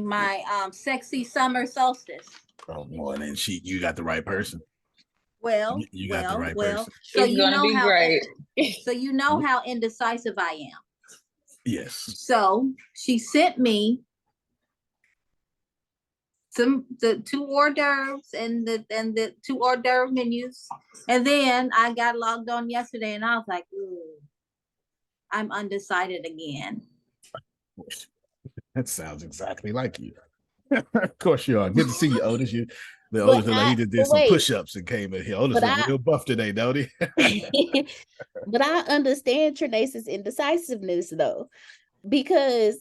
my sexy summer solstice. Oh, well, then you got the right person. Well, you got the right person. So it's gonna be great. So you know how indecisive I am. Yes. So she sent me the two hors d'oeuvres and the two hors d'oeuvre menus, and then I got logged on yesterday, and I was like, ooh, I'm undecided again. That sounds exactly like you. Of course you are. Good to see you, Otis. The Otis looked like he just did some push-ups and came in here. Otis look real buff today, don't he? But I understand Trinace's indecisiveness though, because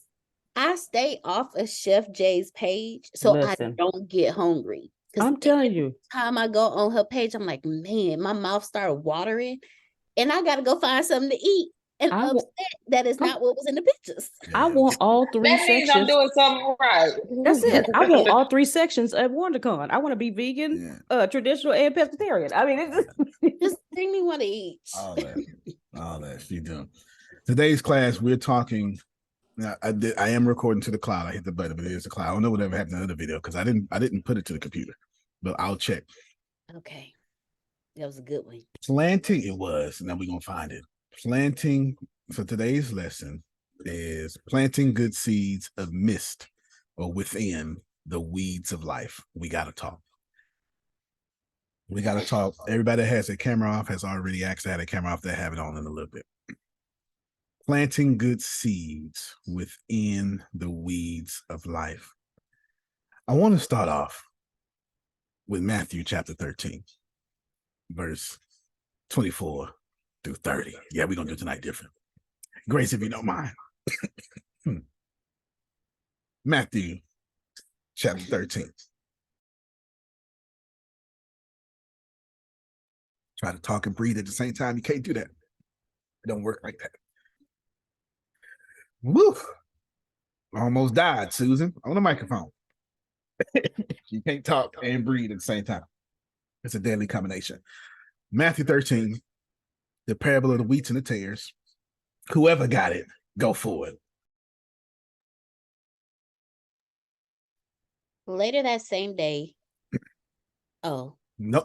I stay off of Chef Jay's page so I don't get hungry. I'm telling you, time I go on her page, I'm like, man, my mouth started watering, and I got to go find something to eat. And I'm upset that is not what was in the pictures. I want all three that sections. Means I'm doing something right. That's it. I want all three sections at WonderCon. I want to be vegan, traditional, and pescatarian. I mean, it's just make me want to eat. All that she doing. Today's class, we're talking. Now, I am recording to the cloud. I hit the button, but it is the cloud. I don't know whatever happened in the other video because I didn't put it to the computer, but I'll check. Okay, that was a good one. Planting, it was. Now we're gonna find it. Planting. So today's lesson is planting good seeds amidst or within the weeds of life. We gotta talk. We gotta talk. Everybody that has their camera off has already asked to have their camera off. They have it on in a little bit. Planting good seeds within the weeds of life. I want to start off with Matthew chapter 13, verse 24 through 30. Yeah, we're going to do tonight different. Grace, if you don't mind. Matthew chapter 13. Try to talk and breathe at the same time. You can't do that. It don't work like that. Woo! Almost died, Susan, on the microphone. You can't talk and breathe at the same time. It's a deadly combination. Matthew 13, the parable of the wheats and the tares. Whoever got it, go for it. Later that same day. Oh. No.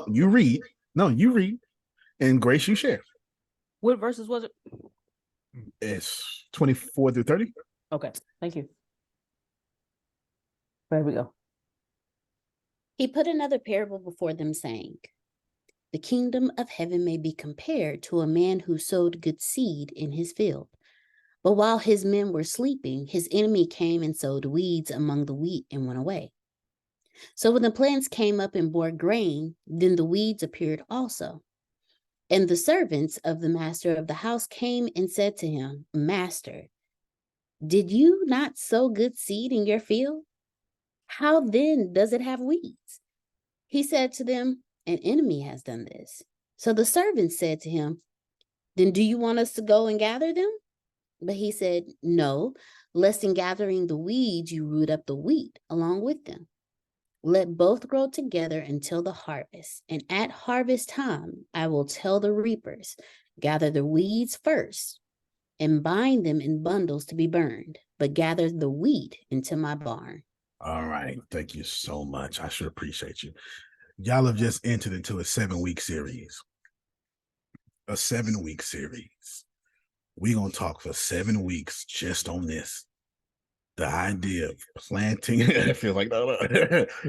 You read. No, you read. And Grace, you share. What verses was it? It's 24 through 30. Okay, thank you. There we go. He put another parable before them, saying, the kingdom of heaven may be compared to a man who sowed good seed in his field. But while his men were sleeping, his enemy came and sowed weeds among the wheat and went away. So when the plants came up and bore grain, then the weeds appeared also. And the servants of the master of the house came and said to him, Master, did you not sow good seed in your field? How then does it have weeds? He said to them, an enemy has done this. So the servants said to him, then do you want us to go and gather them? But he said, no, lest in gathering the weeds you root up the wheat along with them. Let both grow together until the harvest. And at harvest time, I will tell the reapers, gather the weeds first and bind them in bundles to be burned, but gather the wheat into my barn. All right. Thank you so much. I sure appreciate you. Y'all have just entered into a 7-week series. A 7-week series. We're going to talk for 7 weeks just on this. The idea of planting, I feel like,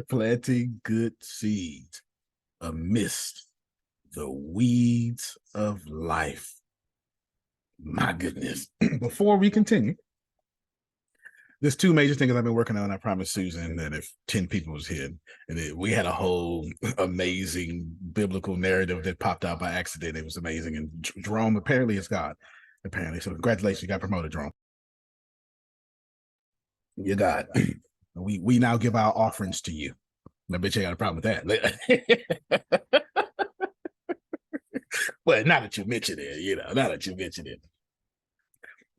planting good seeds amidst the weeds of life. My goodness. Before we continue, there's 2 major things I've been working on. I promised Susan that if 10 people was here, and we had a whole amazing biblical narrative that popped out by accident. It was amazing. And Jerome apparently is God. Apparently. So congratulations, you got promoted, Jerome. You got. We now give our offerings to you. I bet you got a problem with that. Well, now that you mention it, now that you mention it.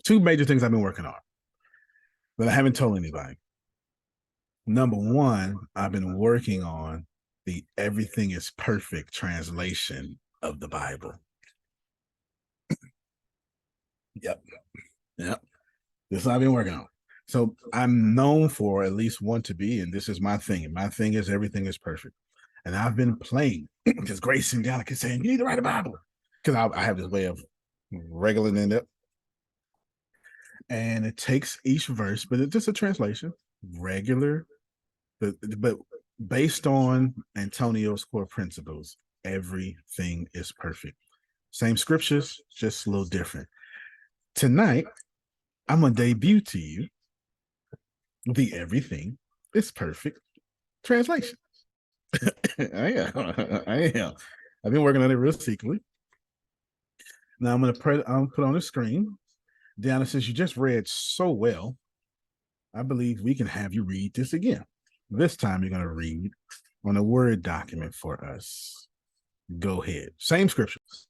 2 major things I've been working on that I haven't told anybody. Number 1, I've been working on the Everything is Perfect translation of the Bible. Yep. This is what I've been working on. So I'm known for at least one to be, and this is my thing. And my thing is everything is perfect. And I've been playing because Grace and Gallic is saying, you need to write a Bible. Because I have this way of regulating it up. And it takes each verse, but it's just a translation, regular, but based on Antonio's core principles, everything is perfect. Same scriptures, just a little different. Tonight, I'm going to debut to you the Everything is Perfect translation. I am. I've been working on it real secretly. Now I'm going to put on the screen. Deanna, since you just read so well, I believe we can have you read this again. This time you're going to read on a Word document for us. Go ahead. Same scriptures.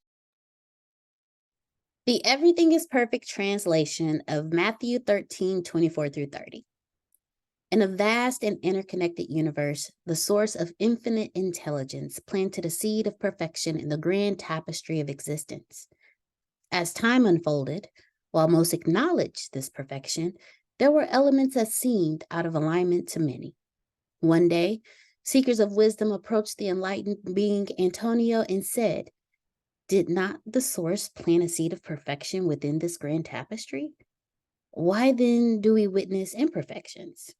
The Everything is Perfect translation of Matthew 13:24-30. In a vast and interconnected universe, the source of infinite intelligence planted a seed of perfection in the grand tapestry of existence. As time unfolded, while most acknowledged this perfection, there were elements that seemed out of alignment to many. One day, seekers of wisdom approached the enlightened being Antonio and said, "Did not the source plant a seed of perfection within this grand tapestry? Why then do we witness imperfections?"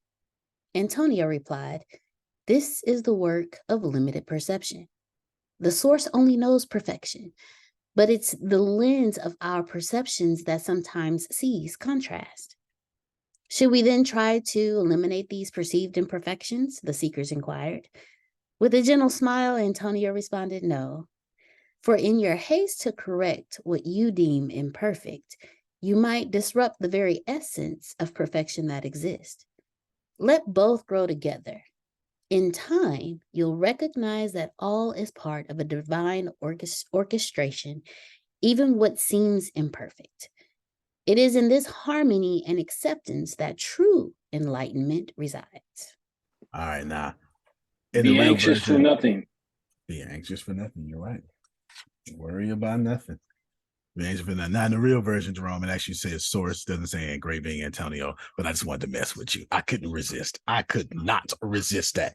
Antonio replied, "This is the work of limited perception. The source only knows perfection, but it's the lens of our perceptions that sometimes sees contrast." "Should we then try to eliminate these perceived imperfections?" the seekers inquired. With a gentle smile, Antonio responded, "No. For in your haste to correct what you deem imperfect, you might disrupt the very essence of perfection that exists. Let both grow together. In time, you'll recognize that all is part of a divine orchestration, even what seems imperfect. It is in this harmony and acceptance that true enlightenment resides." All right, now. Be anxious for nothing. Be anxious for nothing. You're right. Worry about nothing. Be anxious for nothing. Now, in the real version, Jerome, it actually says source, doesn't say engraving Antonio, but I just wanted to mess with you. I couldn't resist. I could not resist that.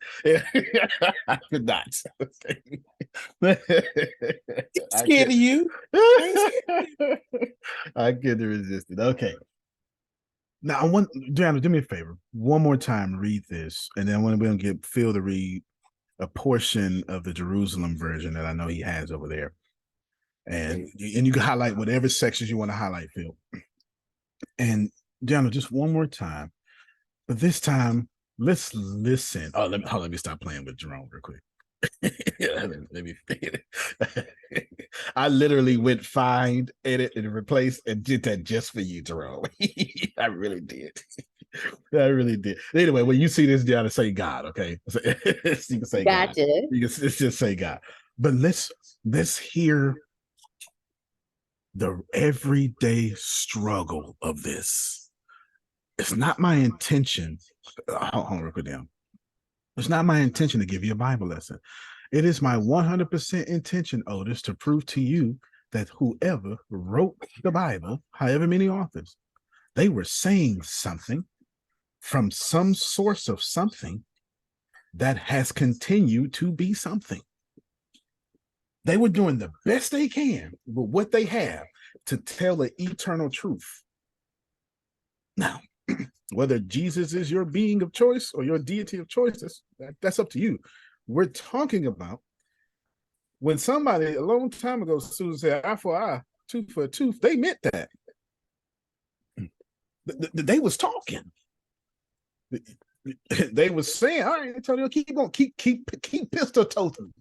I could not. Scared of you. I couldn't resist it. Okay. Now, Deanna, do me a favor. One more time, read this, and then we're going to get Phil to read a portion of the Jerusalem version that I know he has over there. And you can highlight whatever sections you want to highlight, Phil. And Deanna, just one more time. But this time, let's listen. Oh, let me stop playing with Jerome real quick. Let me I literally went find, edit, and replace and did that just for you, Jerome. I really did. I really did. Anyway, when you see this down, say God, okay? You can say Gotcha. God. You can just say God. But let's hear the everyday struggle of this. It's not my intention. Hold on, real quick down. It's not my intention to give you a Bible lesson. It is my 100% intention, Otis, to prove to you that whoever wrote the Bible, however many authors, they were saying something from some source of something that has continued to be something. They were doing the best they can with what they have to tell the eternal truth. Now, whether Jesus is your being of choice or your deity of choice, that's up to you. We're talking about when somebody a long time ago, Susan said, "Eye for eye, tooth for a tooth," they meant that. They was talking. They was saying, "All right, Antonio, keep pistol toting.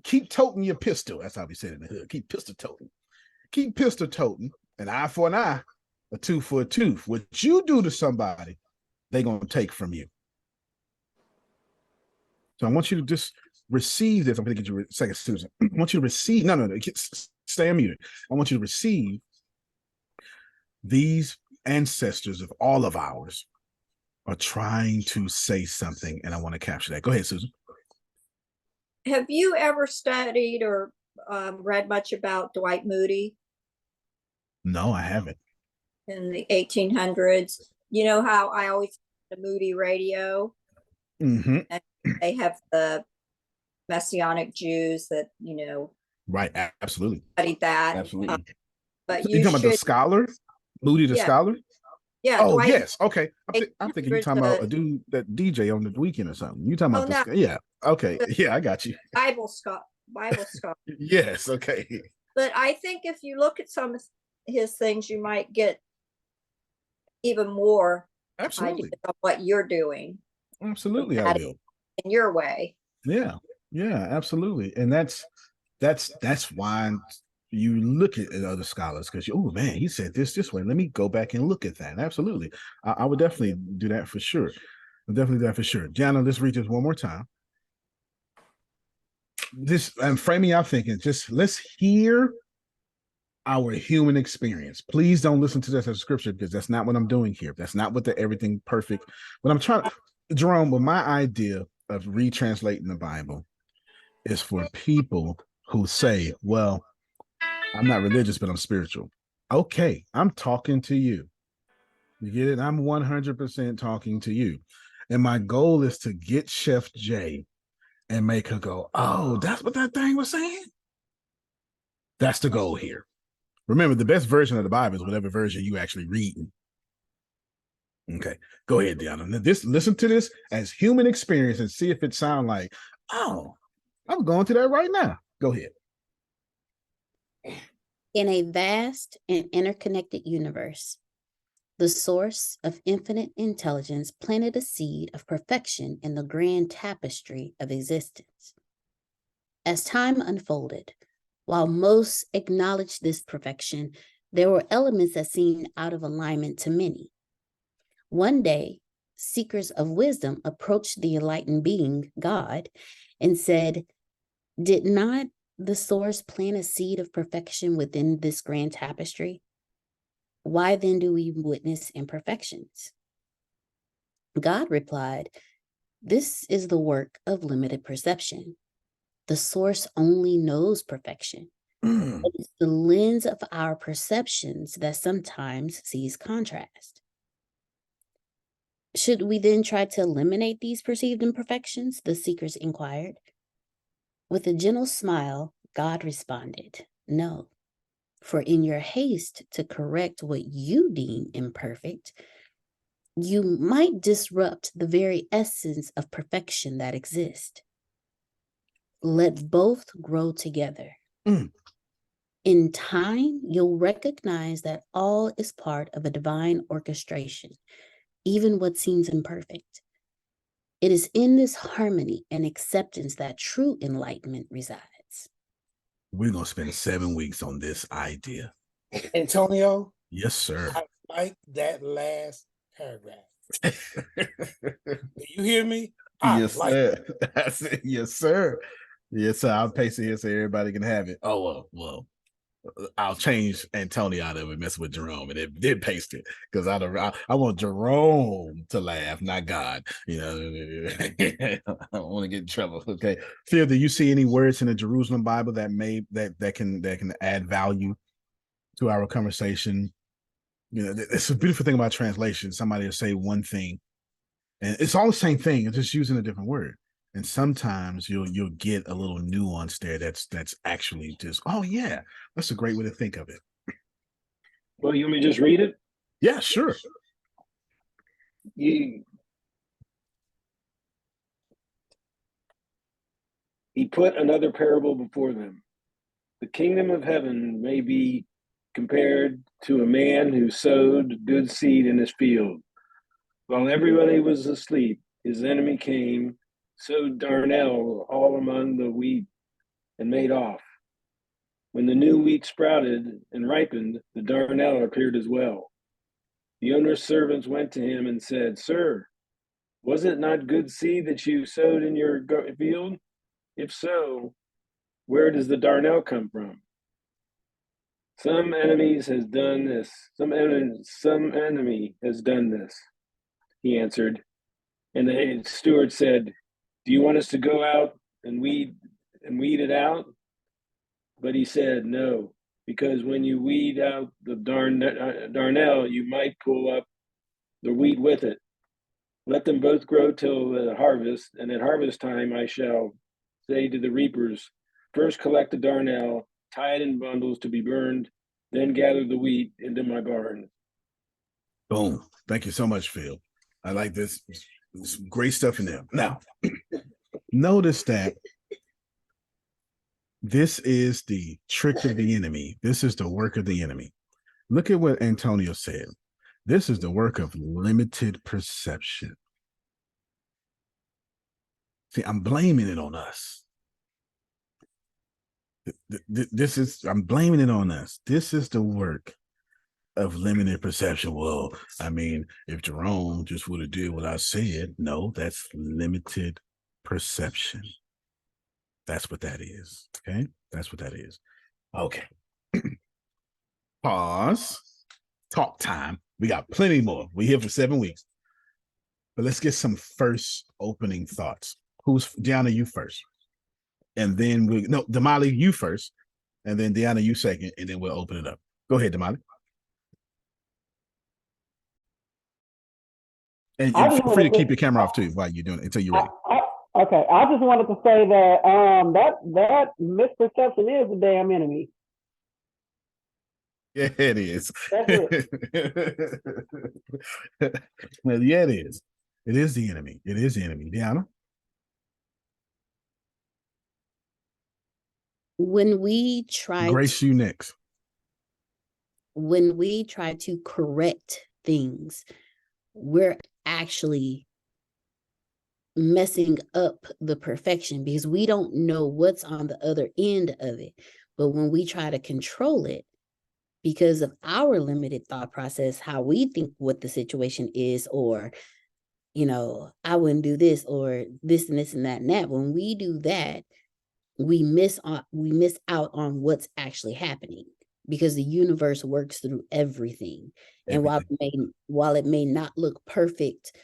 Keep toting your pistol." That's how we said it in the hood. Keep pistol toting. Keep pistol toting. An eye for an eye, a tooth for a tooth. What you do to somebody, they're going to take from you. So I want you to just receive this. I'm going to get you a second, Susan. I want you to receive. No. Stay unmuted. I want you to receive these ancestors of all of ours are trying to say something, and I want to capture that. Go ahead, Susan. Have you ever studied or read much about Dwight Moody No, I haven't. in the 1800s? you know how I always the Moody Radio, Mm-hmm. and they have the Messianic Jews that, Right. Absolutely. studied that. Absolutely. But So you you talking about the should, scholar, Moody the yeah, scholar? yeah. Oh Dwight, yes. Okay. I'm thinking you talking about a dude that DJ on the weekend or something. You talking oh about no, the yeah? Okay. the Yeah, I got you. Bible scholar. Yes. Okay. But I think if you look at some of his things, you might get even more Absolutely. ideas of what you're doing. Absolutely, I That will. in your way. Yeah. Yeah. Absolutely. And that's why you look at other scholars because oh man, he said this way. Let me go back and look at that. Absolutely, I would definitely do that for sure. I'll definitely do that for sure. Gianna, let's read this one more time. This I'm framing out thinking. Just let's hear our human experience. Please don't listen to this as scripture because that's not what I'm doing here. That's not what the everything perfect. What I'm trying, Jerome. But my idea of retranslating the Bible is for people who say, "Well, I'm not religious, but I'm spiritual." Okay, I'm talking to you. You get it? I'm 100% talking to you. And my goal is to get Chef J and make her go, oh, that's what that thing was saying? That's the goal here. Remember, the best version of the Bible is whatever version you actually read. Okay, go ahead, Deanna. Listen to this as human experience and see if it sounds like, oh, I'm going to that right now. Go ahead. In a vast and interconnected universe, the source of infinite intelligence planted a seed of perfection in the grand tapestry of existence. As time unfolded, while most acknowledged this perfection, there were elements that seemed out of alignment to many. One day, seekers of wisdom approached the enlightened being, God, and said, "Did not the source plant a seed of perfection within this grand tapestry? Why then do we witness imperfections?" God replied, "This is the work of limited perception. The source only knows perfection. It's the lens of our perceptions that sometimes sees contrast." Should we then try to eliminate these perceived imperfections? The seekers inquired. With a gentle smile, God responded, "No, for in your haste to correct what you deem imperfect, you might disrupt the very essence of perfection that exists. Let both grow together. In time, you'll recognize that all is part of a divine orchestration, even what seems imperfect. It is in this harmony and acceptance that true enlightenment resides." We're going to spend 7 weeks on this idea. Antonio? Yes, sir. I like that last paragraph. Do you hear me? Yes, sir. That's it. Yes, sir. Yes, sir. I'll paste it here so everybody can have it. Oh, well, I'll change Antonio out of it, mess with Jerome, and it did paste it because I want Jerome to laugh, not God. You know, I don't want to get in trouble. Okay, Phil, do you see any words in the Jerusalem Bible that can add value to our conversation? You know, it's a beautiful thing about translation. Somebody will say one thing, and it's all the same thing. It's just using a different word. And sometimes you'll get a little nuance there that's actually just, oh yeah, that's a great way to think of it. Well, you want me to just read it? Yeah, sure. He put another parable before them. The kingdom of heaven may be compared to a man who sowed good seed in his field. While everybody was asleep, his enemy came, sowed darnel all among the wheat, and made off. When the new wheat sprouted and ripened, the darnel appeared as well. The owner's servants went to him and said, "Sir, was it not good seed that you sowed in your field? If so, where does the darnel come from?" Some enemy has done this. Some enemy has done this," he answered. And the steward said, "Do you want us to go out and weed it out?" But he said, "No, because when you weed out the darnel, you might pull up the wheat with it. Let them both grow till the harvest, and at harvest time I shall say to the reapers, first collect the darnel, tie it in bundles to be burned, then gather the wheat into my barn. Boom. Thank you so much, Phil. I like this. There's some great stuff in there. Now, notice that this is the trick of the enemy. This is the work of the enemy. Look at what Antonio said. This is the work of limited perception. See, I'm blaming it on us. I'm blaming it on us. This is the work of limited perception. Well, I mean, if Jerome just would have did what I said, no, that's limited perception. That's what that is. Okay. That's what that is. Okay. Pause. Talk time. We got plenty more. We're here for 7 weeks. But let's get some first opening thoughts. Who's Deanna, you first. And then Damali, you first. And then Deanna, you second. And then we'll open it up. Go ahead, Damali. And feel free to keep your camera off too while you're doing it until you're ready. Okay, I just wanted to say that that misperception is the damn enemy. Yeah, it is. That's it. Well, yeah, it is. It is the enemy. It is the enemy. Deanna? When we try Grace, you next. When we try to correct things, we're actually messing up the perfection because we don't know what's on the other end of it. But when we try to control it, because of our limited thought process, how we think what the situation is, or, I wouldn't do this, or this and this and that and that. When we do that, we miss out on what's actually happening, because the universe works through everything. And while it may not look perfect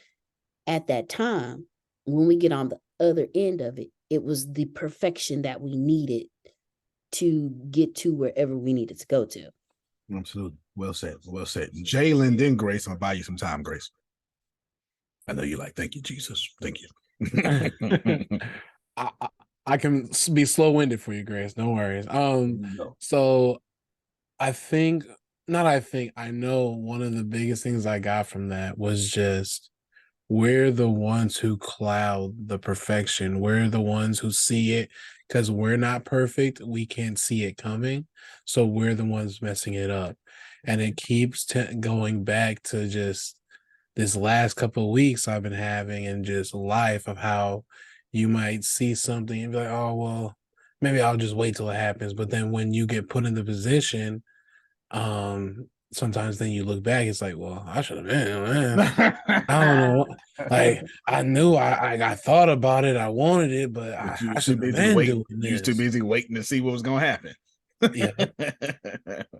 at that time, when we get on the other end of it, it was the perfection that we needed to get to wherever we needed to go to. Absolutely. Well said. Well said. Jalen, then Grace. I'll buy you some time, Grace. I know you like, thank you, Jesus. Thank you. I can be slow-winded for you, Grace. No worries. No. So I know one of the biggest things I got from that was just we're the ones who cloud the perfection. We're the ones who see it because we're not perfect. We can't see it coming. So we're the ones messing it up. And it keeps going back to just this last couple of weeks I've been having, and just life of how you might see something and be like, oh, well, maybe I'll just wait till it happens. But then when you get put in the position, sometimes then you look back, it's like, well, I should have been, man. I don't know. Like, I knew I thought about it, I wanted it, but I should have been doing this. You was too busy waiting to see what was gonna happen. Yeah.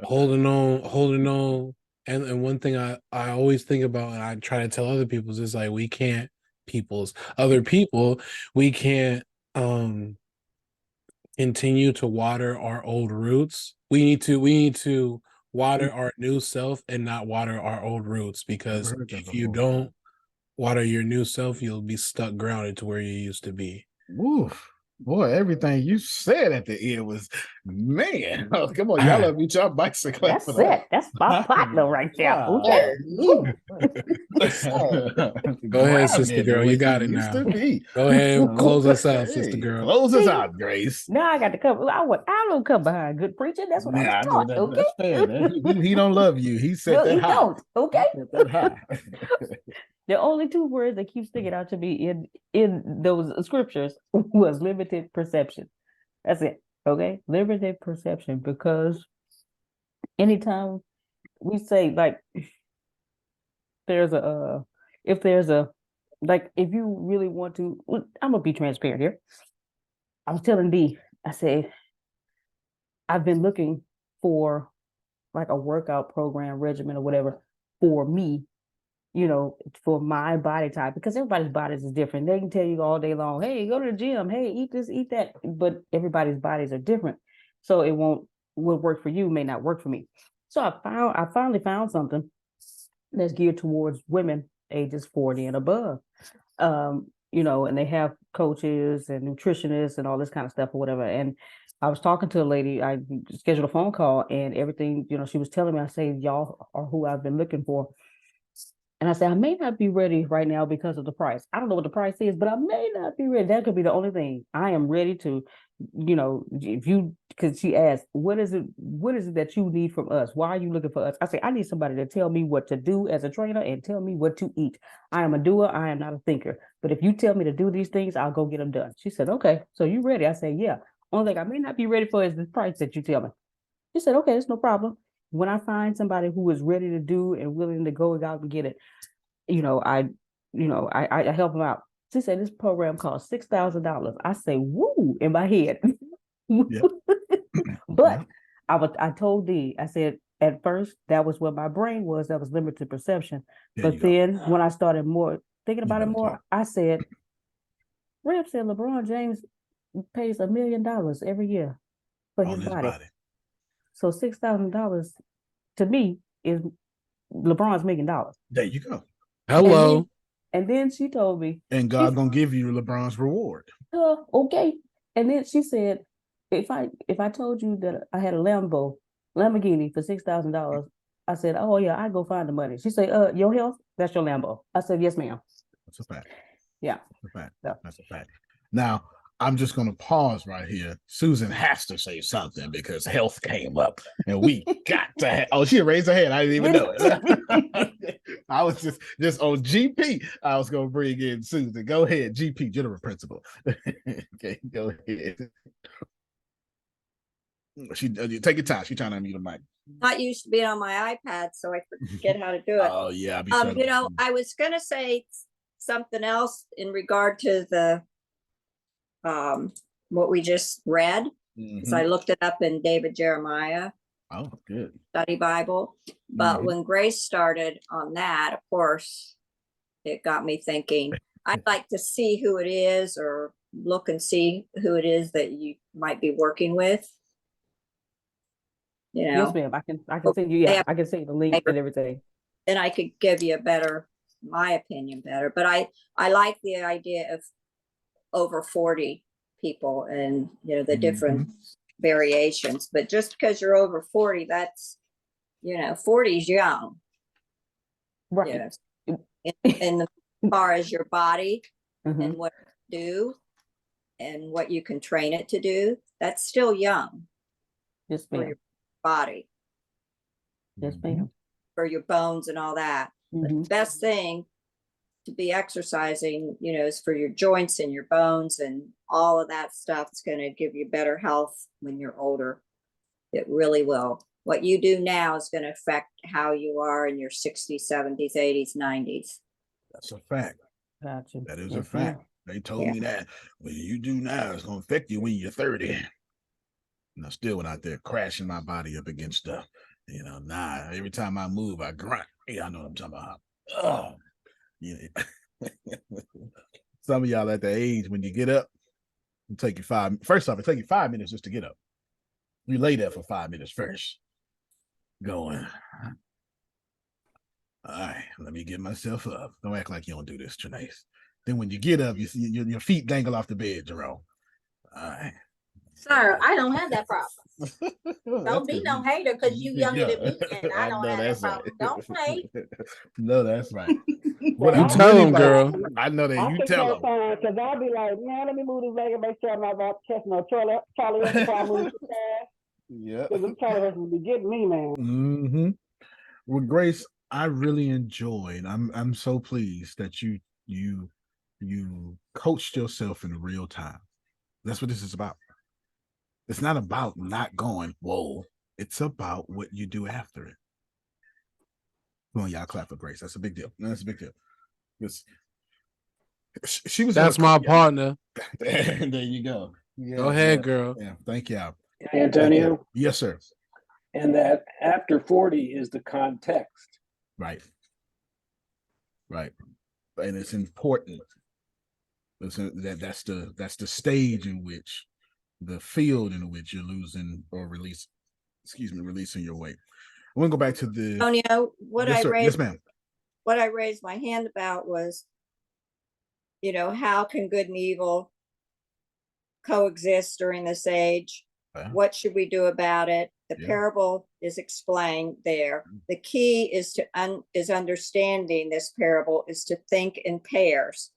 Holding on. And one thing I always think about, and I try to tell other people, is like we can't continue to water our old roots. We need to water our new self and not water our old roots, because if you don't water your new self, you'll be stuck grounded to where you used to be. Woof. Boy, everything you said at the end was, man. Oh, come on, y'all love each other bicycle. That's it. That's my partner right there. Okay. Go ahead, sister girl. You got it now. Go ahead and close us out, sister girl. Close us out, Grace. Now I got to come. I don't come behind good preaching. That's what I was taught. Okay. That's fair. He don't love you. He said that high. Don't. Okay. He set that high. The only two words that keep sticking out to me in those scriptures was limited perception. That's it. Okay. Limited perception, because anytime we say, like, if you really want to, I'm gonna be transparent here. I was telling D, I said, I've been looking for like a workout program, regimen, or whatever for me, for my body type, because everybody's bodies is different. They can tell you all day long, hey, go to the gym, hey, eat this, eat that, but everybody's bodies are different. So what work for you may not work for me. So I finally found something that's geared towards women ages 40 and above. You know, and they have coaches and nutritionists and all this kind of stuff or whatever. And I was talking to a lady, I scheduled a phone call, and everything, you know, she was telling me, I say, y'all are who I've been looking for. And I said, I may not be ready right now because of the price. I don't know what the price is, but I may not be ready. That could be the only thing. I am ready to, you know, if you, because she asked, what is it that you need from us? Why are you looking for us? I say, I need somebody to tell me what to do as a trainer and tell me what to eat. I am a doer. I am not a thinker. But if you tell me to do these things, I'll go get them done. She said, okay, so you ready? I said, yeah. Only thing I may not be ready for is the price that you tell me. She said, okay, it's no problem. When I find somebody who is ready to do and willing to go out and get it, I help them out. She said this program costs $6,000. I say, woo, in my head. Yep. But I told Dee, I said, at first, that was what my brain was, that was limited perception. But then when I started more thinking about it more, I said, Reb said LeBron James pays $1 million every year for his body. So $6,000 to me is LeBron's $1 million. There you go. Hello. And then she told me, and God gonna give you LeBron's reward. Okay. And then she said, if I told you that I had a Lamborghini for $6,000, I said, oh yeah, I go find the money. She said, your health, that's your Lambo. I said, yes, ma'am. That's a fact. Yeah. That's a fact. Yeah. That's a fact. Now, I'm just going to pause right here. Susan has to say something because health came up and we got to oh, she raised her hand. I didn't even know it. I was just on GP. I was going to bring in Susan. Go ahead, GP, General Principal. Okay, go ahead. She take your time. She's trying to unmute the mic. Not used to being on my iPad, so I forget how to do it. Oh, yeah. I was going to say something else in regard to the what we just read, because I looked it up in David Jeremiah. Oh, good. Study Bible. But when Grace started on that, of course, it got me thinking, I'd like to see who it is, or look and see who it is that you might be working with. You know, yes, ma'am. I can send you, yeah, I can send you the link and everything. And I could give you my opinion better. But I like the idea of over 40 people and, you know, the different variations. But just because you're over 40, that's, you know, 40 is young. Right. You know, and as far as your body and what you do and what you can train it to do, that's still young. Yes, for ma'am. your body. Yes, ma'am. For your bones and all that. The best thing to be exercising, you know, is for your joints and your bones and all of that stuff. It's going to give you better health when you're older. It really will. What you do now is going to affect how you are in your 60s, 70s, 80s, 90s. That's a fact. Gotcha. That is a fact. They told me that what you do now is going to affect you when you're 30. And I still went out there crashing my body up against stuff. You know, every time I move, I grunt. Yeah, I know what I'm talking about. Oh, yeah. Some of y'all at the age when you get up, it take you 5. First off, it take you 5 minutes just to get up. You lay there for 5 minutes first. Going. All right, let me get myself up. Don't act like you don't do this, Trinace. Then when you get up, you see your feet dangle off the bed, Jerome. All right. Sir, I don't have that problem. Don't be no hater because you younger than me and I don't have that problem. Don't hate. No, that's right. What you tell them, girl. I know that you tell them. Because I'll be like, man, let me move this leg and make sure I'm not about to catch no Charlie before I move too fast. Yeah. Because them Charlie will be getting me, man. Well, Grace, I really enjoyed. I'm so pleased that you coached yourself in real time. That's what this is about. It's not about not going, whoa. It's about what you do after it. Come on, y'all clap for Grace. That's a big deal. No, that's a big deal. She was. That's my partner. There you go. Yeah, go ahead, girl. Yeah, thank y'all. Antonio? Yes, sir. And that after 40 is the context. Right. Right. And it's important. That's the stage in which the field in which you're losing or releasing your weight. I want to go back to the Antonio, what yes, I sir. read Yes, ma'am. what I raised my hand about was, how can good and evil coexist during this age? What should we do about it? The parable is explained there. The key is is understanding this parable is to think in pairs.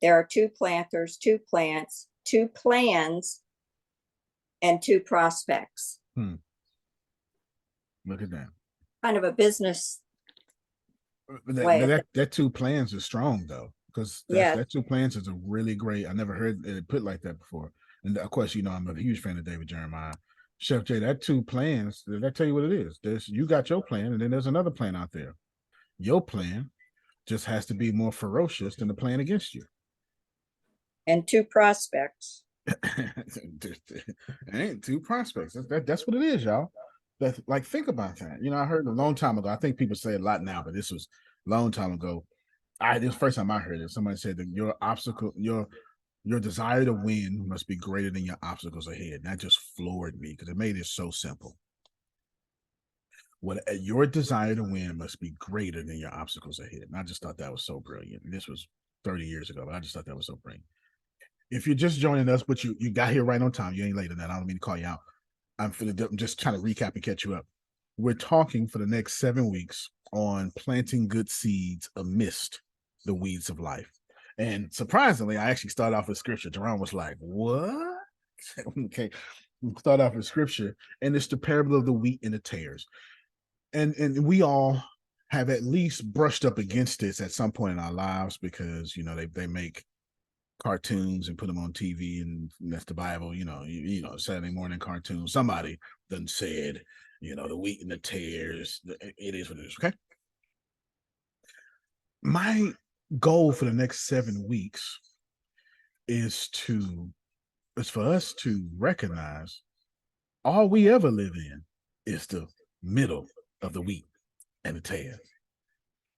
There are 2 planters, 2 plants, 2 plans, and 2 prospects. Look at that. Kind of a business way. That 2 plans is strong though, because that 2 plans is a really great. I never heard it put like that before. And of course, I'm a huge fan of David Jeremiah. Chef Jay, that 2 plans, that tell you what it is. You got your plan, and then there's another plan out there. Your plan just has to be more ferocious than the plan against you. And 2 prospects. Ain't 2 prospects. That's what it is, y'all. That's like, think about that. I heard a long time ago. I think people say it a lot now, but this was a long time ago. This was the first time I heard it. Somebody said that your desire to win must be greater than your obstacles ahead. And that just floored me because it made it so simple. Your desire to win must be greater than your obstacles ahead. And I just thought that was so brilliant. And this was 30 years ago, but I just thought that was so brilliant. If you're just joining us, but you got here right on time, you ain't later than that. I don't mean to call you out. I'm just trying to recap and catch you up. We're talking for the next 7 weeks on planting good seeds amidst the weeds of life. And surprisingly, I actually started off with scripture. Jerome was like, what? Okay. Start off with scripture. And it's the parable of the wheat and the tares. And we all have at least brushed up against this at some point in our lives because, they make cartoons and put them on TV, and that's the Bible, Saturday morning cartoon. Somebody done said, the wheat and the tares. It is what it is. Okay. My goal for the next 7 weeks is for us to recognize all we ever live in is the middle of the wheat and the tares.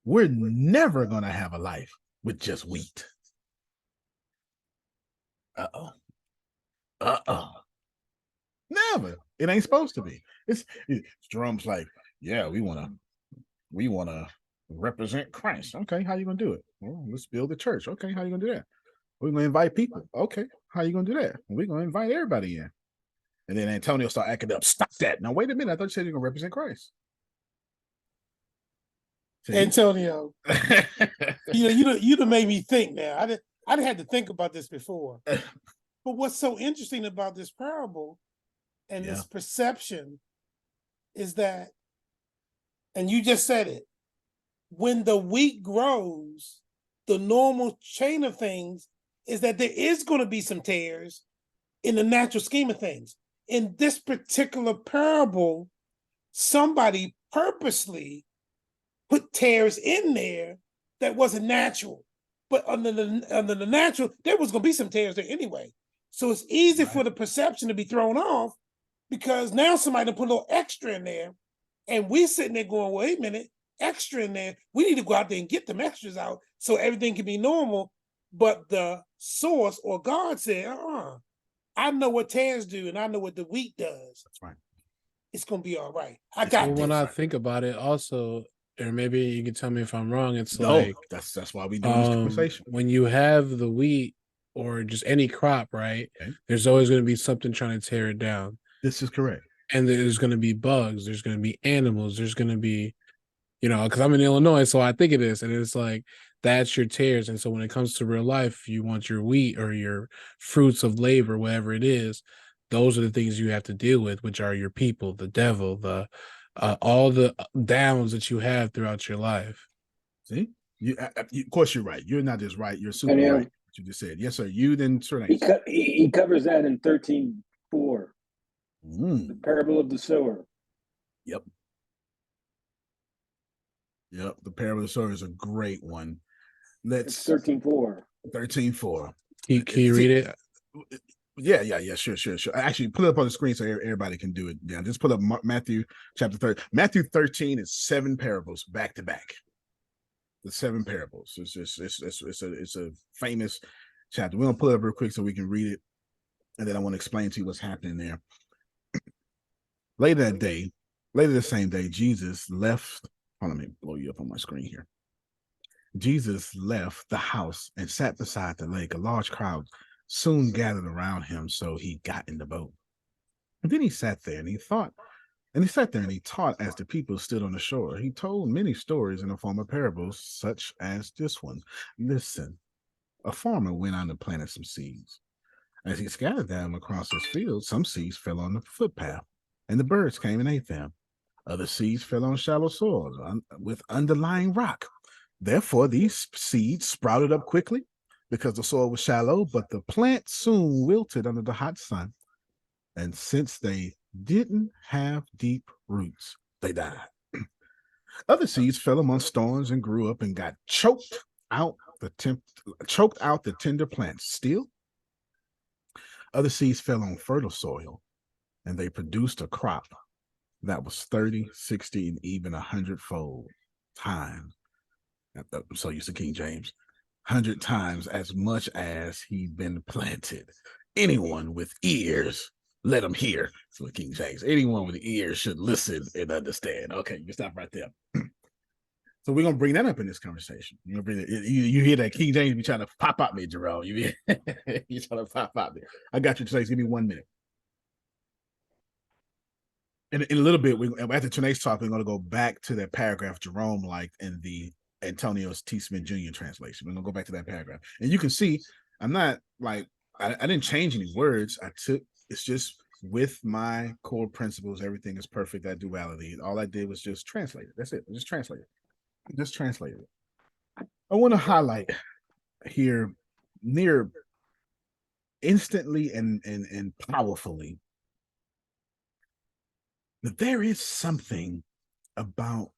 We're never going to have a life with just wheat. Never. It ain't supposed to be. It's Jerome's like, yeah, we want to represent Christ. Okay, how you gonna do it? Well, let's build a church. Okay, how you gonna do that? We're gonna invite people. Okay, how you gonna do that? We're gonna invite everybody in. And then Antonio start acting up. Stop that. Now wait a minute. I thought you said you're gonna represent Christ. See? Antonio, you done made me think now. I didn't have to think about this before. But what's so interesting about this parable and this perception is that, and you just said it, when the wheat grows, the normal chain of things is that there is going to be some tares in the natural scheme of things. In this particular parable, somebody purposely put tares in there that wasn't natural. But under the natural, there was going to be some tares there anyway. So it's easy for the perception to be thrown off because now somebody put a little extra in there, and we sitting there going, wait a minute, extra in there. We need to go out there and get them extras out so everything can be normal. But the source or God said, I know what tares do and I know what the wheat does. That's right. It's going to be all right. I got this. When I think about it also, or maybe you can tell me if I'm wrong, it's that's why we do this conversation. When you have the wheat or just any crop, right, there's always going to be something trying to tear it down. This is correct. And there's going to be bugs, there's going to be animals, there's going to be, because I'm in Illinois, so I think of this, and it's like, that's your tares. And so when it comes to real life, you want your wheat or your fruits of labor, whatever it is, those are the things you have to deal with, which are your people, the devil, the all the downs that you have throughout your life. See, of course you're right. You're not just right. You're super right. What you just said, yes, sir. You then, sir. He covers that in 13:4. The parable of the sower. Yep. The parable of the sower is a great one. Let's 13:4. 13:4. Can you read it? Yeah. Sure. Actually, put it up on the screen so everybody can do it. Yeah, just put up Matthew chapter 13. Matthew 13 is 7 parables back to back. The 7 parables. It's a famous chapter. We're gonna pull it up real quick so we can read it, and then I want to explain to you what's happening there. Later the same day, Jesus left. Let me blow you up on my screen here. Jesus left the house and sat beside the lake. A large crowd soon gathered around him, so he got in the boat. And then he sat there and he thought, and he sat there and he taught as the people stood on the shore. He told many stories in the form of parables, such as this one. Listen, a farmer went out and planted some seeds. As he scattered them across his field, some seeds fell on the footpath, and the birds came and ate them. Other seeds fell on shallow soil with underlying rock. Therefore, these seeds sprouted up quickly because the soil was shallow, but the plant soon wilted under the hot sun. And since they didn't have deep roots, they died. Other seeds fell among thorns and grew up and got choked out the tender plants. Still, other seeds fell on fertile soil, and they produced a crop that was 30, 60, and even 100-fold times. I'm so used to King James. 100 times as much as he'd been planted. Anyone with ears, let them hear. That's what King James. Anyone with ears should listen and understand. Okay, you can stop right there. So we're gonna bring that up in this conversation. You hear that King James be trying to pop out me, Jerome. You trying to pop out me. I got you, Trinace. Give me 1 minute. In a little bit, after Trinace talk, we're gonna go back to that paragraph Jerome liked in the Antonio T. Smith Jr. translation. We're gonna go back to that paragraph, and you can see I'm not like I didn't change any words. It's just with my core principles. Everything is perfect. That duality. All I did was just translate it. That's it. Just translate it. Just translate it. I want to highlight here near instantly and powerfully that there is something about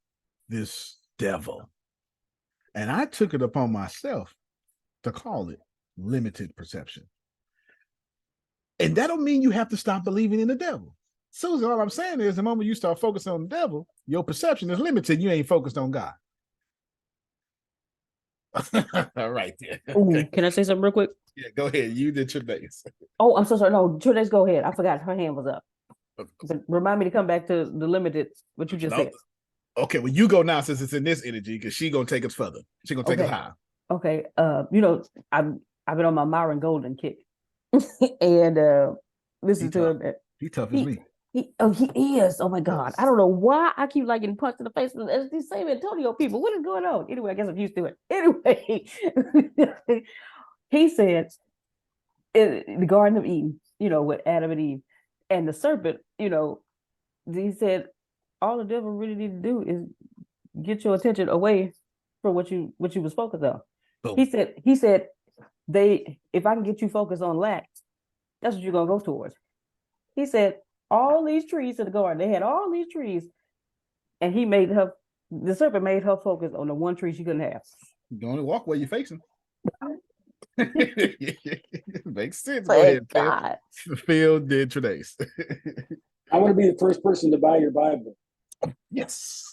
this devil. And I took it upon myself to call it limited perception. And that don't mean you have to stop believing in the devil. So all I'm saying is the moment you start focusing on the devil, your perception is limited. You ain't focused on God. All right. Ooh, can I say something real quick? Yeah, go ahead. You did your days. Oh, I'm so sorry. No, Trinace, go ahead. I forgot her hand was up. But remind me to come back to the limited, what you just said. Okay, well, you go now since it's in this energy, because she's gonna take us further. She's gonna take us higher. Okay. I've been on my Myron Golden kick. And listen to him. He tough as me. He is. Oh my God. I don't know why I keep like getting punched in the face as these same Antonio people. What is going on? Anyway, I guess I'm used to it. Anyway, he said in the Garden of Eden, with Adam and Eve and the serpent, he said, all the devil really need to do is get your attention away from what you was focused on. Oh. He said, if I can get you focused on lack, that's what you're gonna go towards. He said, all these trees in the garden, they had all these trees, and the serpent made her focus on the one tree she couldn't have. You only walk where you're facing. Makes sense. Go ahead, Phil did Trinace. I want to be the first person to buy your Bible. Yes.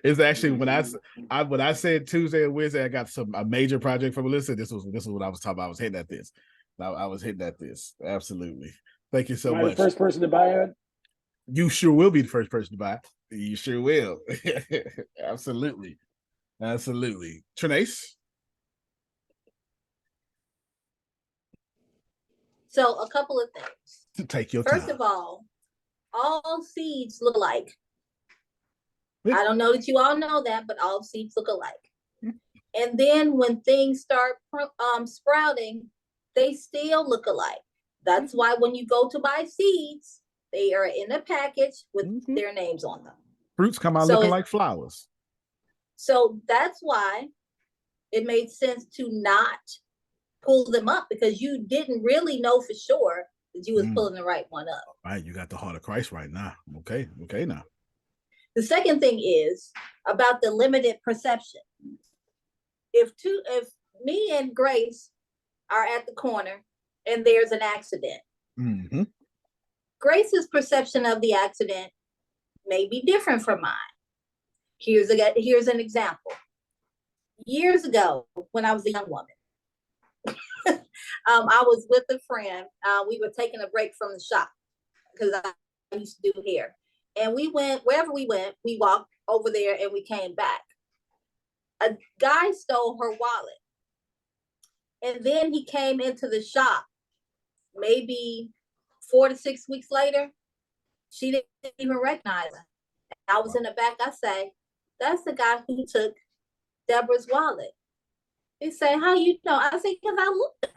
It's actually when I said Tuesday and Wednesday, I got a major project from Melissa. This was what I was talking about. I was hitting at this. I was hitting at this. Absolutely. Thank you so much. The first person to buy it? You sure will be the first person to buy it. You sure will. Absolutely. Trinace? So a couple of things. Take your time. First of all seeds look alike. I don't know that you all know that, but all seeds look alike. And then when things start sprouting, they still look alike. That's why when you go to buy seeds, they are in a package with their names on them. Fruits come out looking like flowers. So that's why it made sense to not pull them up, because you didn't really know for sure that you was pulling the right one up. All right, you got the heart of Christ right now. Okay now. The second thing is about the limited perception. If me and Grace are at the corner and there's an accident, Grace's perception of the accident may be different from mine. Here's an example. Years ago, when I was a young woman, I was with a friend. We were taking a break from the shop because I used to do hair. And we went, wherever we went, we walked over there and we came back. a guy stole her wallet. And then he came into the shop maybe 4 to 6 weeks later. She didn't even recognize him. I was in the back. I say, that's the guy who took Deborah's wallet. They say, how you know? I say, because I looked at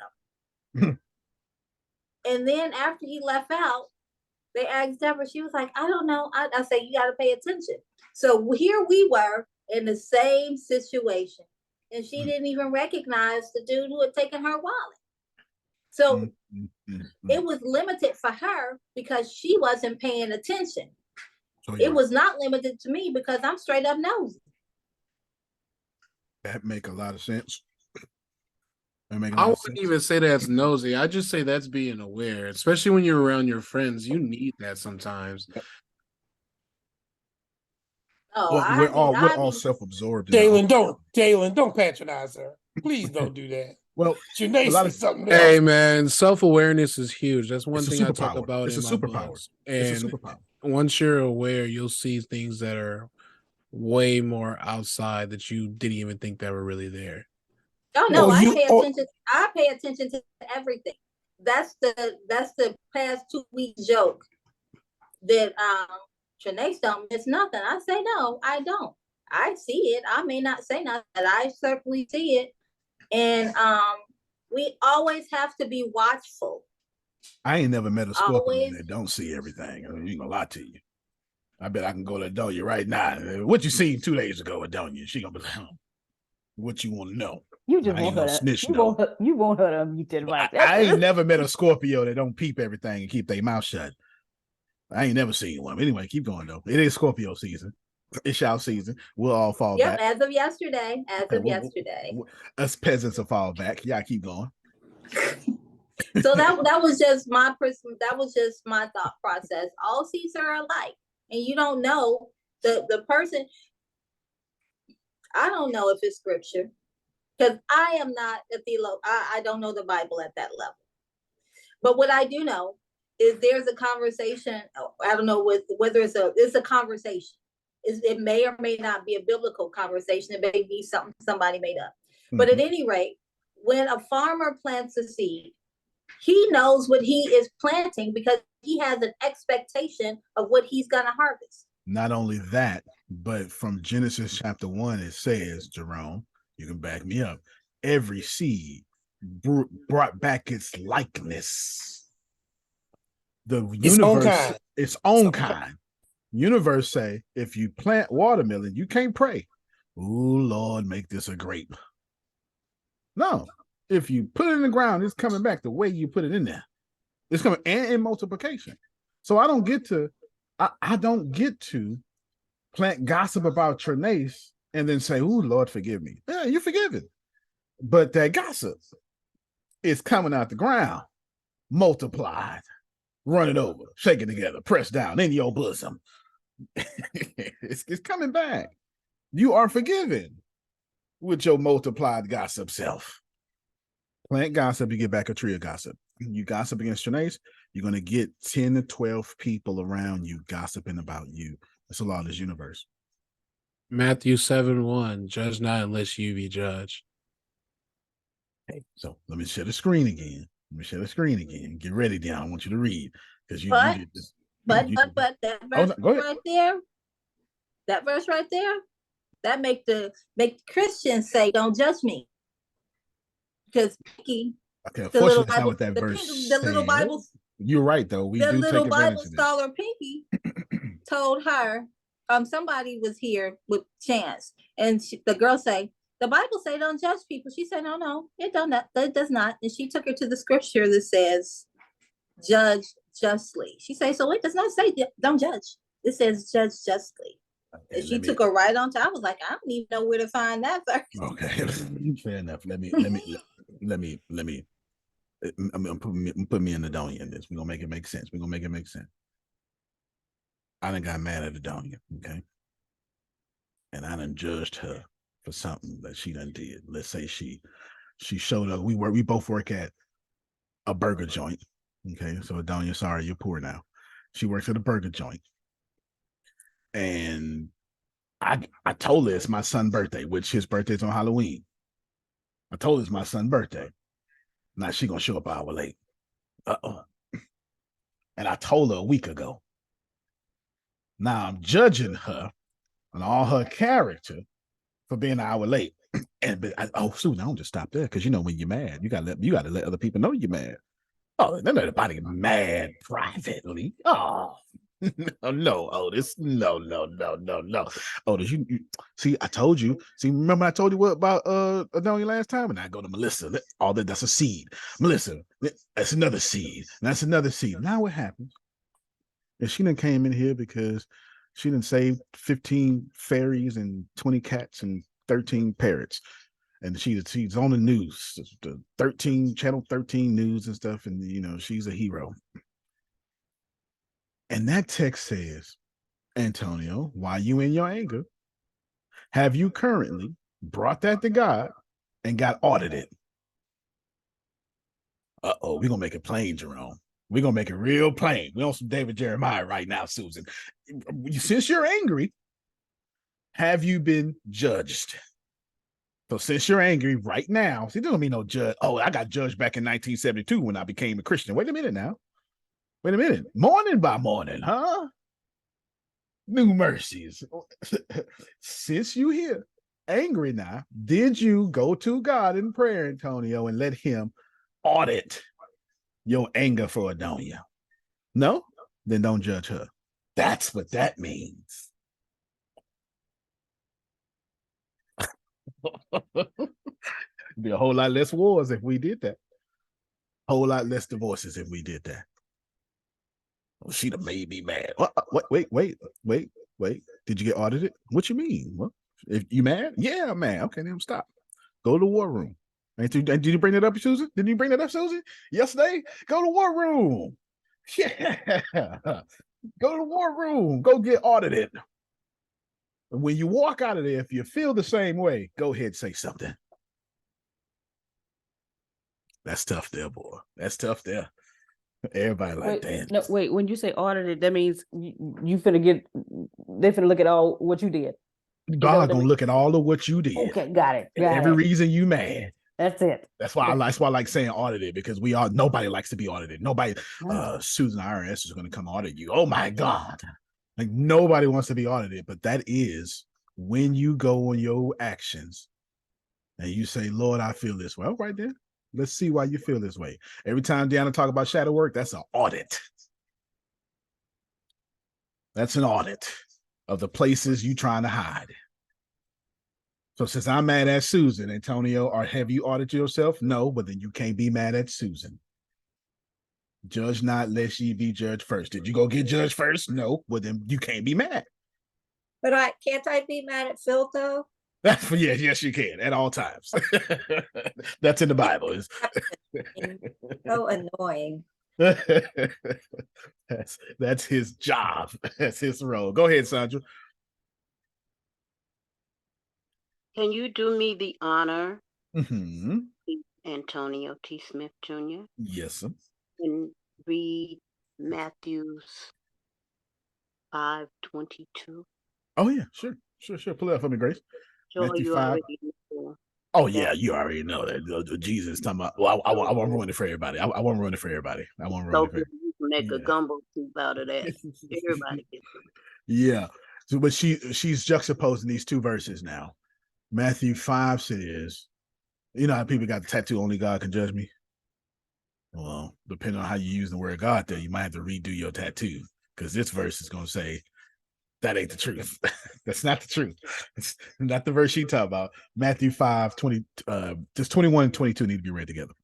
him. And then after he left out, they asked Deborah. She was like, I don't know. I say, you got to pay attention. So here we were in the same situation. And she didn't even recognize the dude who had taken her wallet. So it was limited for her because she wasn't paying attention. So it was not limited to me because I'm straight up nosy. That make a lot of sense. I wouldn't even say that's nosy. I just say that's being aware, especially when you're around your friends. You need that sometimes. Oh, well, we're all self-absorbed. Jalen, don't patronize her. Please don't do that. Well, Janae, a lot of something else. Hey man, self-awareness is huge. That's one thing I talk about in my books. It's a superpower. Once you're aware, you'll see things that are way more outside that you didn't even think that were really there. Oh no, I pay attention to everything. That's the past 2 week joke that Trinace don't miss nothing. I say no, I don't. I see it. I may not say nothing, but I certainly see it. And we always have to be watchful. I ain't never met a Scorpio that don't see everything. I mean, ain't gonna lie to you. I bet I can go to Adonia right now. What you seen 2 days ago, Adonia? She gonna be like, what you want to know? You just want her to snitch. You want her to mute that right. I ain't never met a Scorpio that don't peep everything and keep their mouth shut. I ain't never seen one. Anyway, keep going though. It is Scorpio season. It's y'all season. We'll all fall back. As of yesterday. Us peasants will fall back. Y'all keep going. So that was just my thought process. All seeds are alike, and you don't know the person. I don't know if it's scripture because I am not a theologian. I don't know the Bible at that level. But what I do know is there's a conversation. I don't know whether it's a conversation. It may or may not be a biblical conversation. It may be something somebody made up. But at any rate, when a farmer plants a seed, he knows what he is planting because he has an expectation of what he's going to harvest. Not only that, but from Genesis chapter 1, it says, Jerome, you can back me up, every seed brought back its likeness. The universe, its own kind. Universe say, if you plant watermelon, you can't pray, oh Lord, make this a grape. No. If you put it in the ground, it's coming back the way you put it in there. It's coming and in multiplication. So I don't get to plant gossip about Trinace and then say, oh Lord, forgive me. Yeah, you're forgiven. But that gossip is coming out the ground, multiplied, run it over, shake it together, press down in your bosom. It's coming back. You are forgiven with your multiplied gossip self. Plant gossip, you get back a tree of gossip. You gossip against Trinace, you're going to get 10 to 12 people around you gossiping about you. That's a law of this universe. Matthew 7:1, judge not unless you be judged. Okay, so let me share the screen again. Get ready, Dan. I want you to read. Because But that verse right there, that make Christians say, don't judge me. Because Pinky, unfortunately, that's not what that verse the little Bible. You're right, though. The little Bible scholar Pinky told her, somebody was here with Chance, and the girl say, the Bible say don't judge people. She said, no, it does not. And she took her to the scripture that says, judge justly. She said, so it does not say don't judge. It says judge justly. And she took her right on to. I was like, I don't even know where to find that verse. Okay, fair enough. Let me. I'm gonna put me in Adonia in this. We're gonna make it make sense. I done got mad at Adonia, okay? And I done judged her for something that she done did. Let's say she showed up. We both work at a burger joint. Okay, so Adonia, sorry, you're poor now. She works at a burger joint. And I told her it's my son's birthday, which his birthday's on Halloween. I told her it's my son's birthday. Now she gonna show up an hour late. Uh-oh. And I told her a week ago. Now I'm judging her on all her character for being an hour late. Susan, I don't just stop there because you know when you're mad, you gotta let other people know you're mad. Oh, then everybody mad privately. Oh, no, Otis. No. Otis, you see, I told you. See, remember I told you what about Adonia last time? And I go to Melissa. That's a seed. Melissa, that's another seed. That's another seed. Now what happens? If she done came in here because she done saved 15 fairies and 20 cats and 13 parrots. And she's on the news, the channel 13 news and stuff. And, you know, she's a hero. And that text says, Antonio, while you in your anger, have you currently brought that to God and got audited? Uh-oh, we're going to make it plain, Jerome. We're going to make it real plain. We're on some David Jeremiah right now, Susan. Since you're angry, have you been judged? So since you're angry right now, see, there don't mean no judge. Oh, I got judged back in 1972 when I became a Christian. Wait a minute now. Wait a minute. Morning by morning, huh? New mercies. Since you here angry now, did you go to God in prayer, Antonio, and let him audit your anger for Adonia? No? Then don't judge her. That's what that means. Be a whole lot less wars if we did that. Whole lot less divorces if we did that. Oh, she'd have made me mad. Wait. Did you get audited? What you mean? What? If you mad? Yeah, I'm mad. Okay, then stop. Go to the war room. Did you bring that up, Susan? Didn't you bring that up, Susan? Yesterday? Go to the war room. Yeah. Go to the war room. Go get audited. And when you walk out of there, if you feel the same way, go ahead and say something. That's tough there, boy. That's tough there. Everybody like that. No, wait. When you say audited, that means you finna they finna look at all what you did. God gonna look at all of what you did. Okay, got it. Every reason you mad. That's it. That's why I like saying audited, because nobody likes to be audited. Nobody, Susan IRS is gonna come audit you. Oh my God. Like nobody wants to be audited, but that is when you go on your actions and you say, Lord, I feel this way. All right then. Let's see why you feel this way. Every time Deanna talk about shadow work, that's an audit. That's an audit of the places you trying to hide. So since I'm mad at Susan, Antonio, or have you audited yourself? No, but then you can't be mad at Susan. Judge not, lest ye be judged first. Did you go get judged first? No, well then you can't be mad. But can't I be mad at Phil though? Yes, you can at all times. That's in the Bible. So annoying. That's his job. That's his role. Go ahead, Sandra. Can you do me the honor, Mm-hmm. Antonio T. Smith Jr.? Yes, sir. And read Matthew's 5:22. Oh yeah, sure. Pull it up for me, Grace. Matthew 5. Oh yeah, you already know that. Jesus talking about. Well, I won't ruin it for everybody. I won't ruin it for everybody. I won't ruin it for everybody. Make a gumbo soup out of that. Everybody gets it. Yeah. So, but she's juxtaposing these two verses now. Matthew 5 says, you know how people got the tattoo, only God can judge me? Well, depending on how you use the word God there, you might have to redo your tattoo, because this verse is going to say, that ain't the truth. That's not the truth. It's not the verse she talked about. Matthew 5:20, just 21 and 22 need to be read together.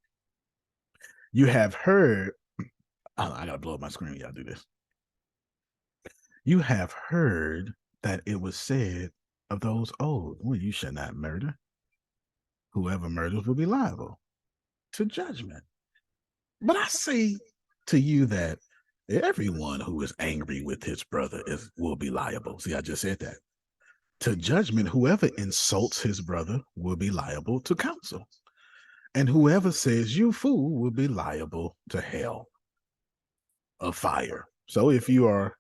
You have heard, I got to blow up my screen. Y'all do this. You have heard that it was said of those old, well, you shall not murder. Whoever murders will be liable to judgment. But I say to you that everyone who is angry with his brother will be liable. See, I just said that. To judgment, whoever insults his brother will be liable to counsel. And whoever says you fool will be liable to hell of fire. So if you are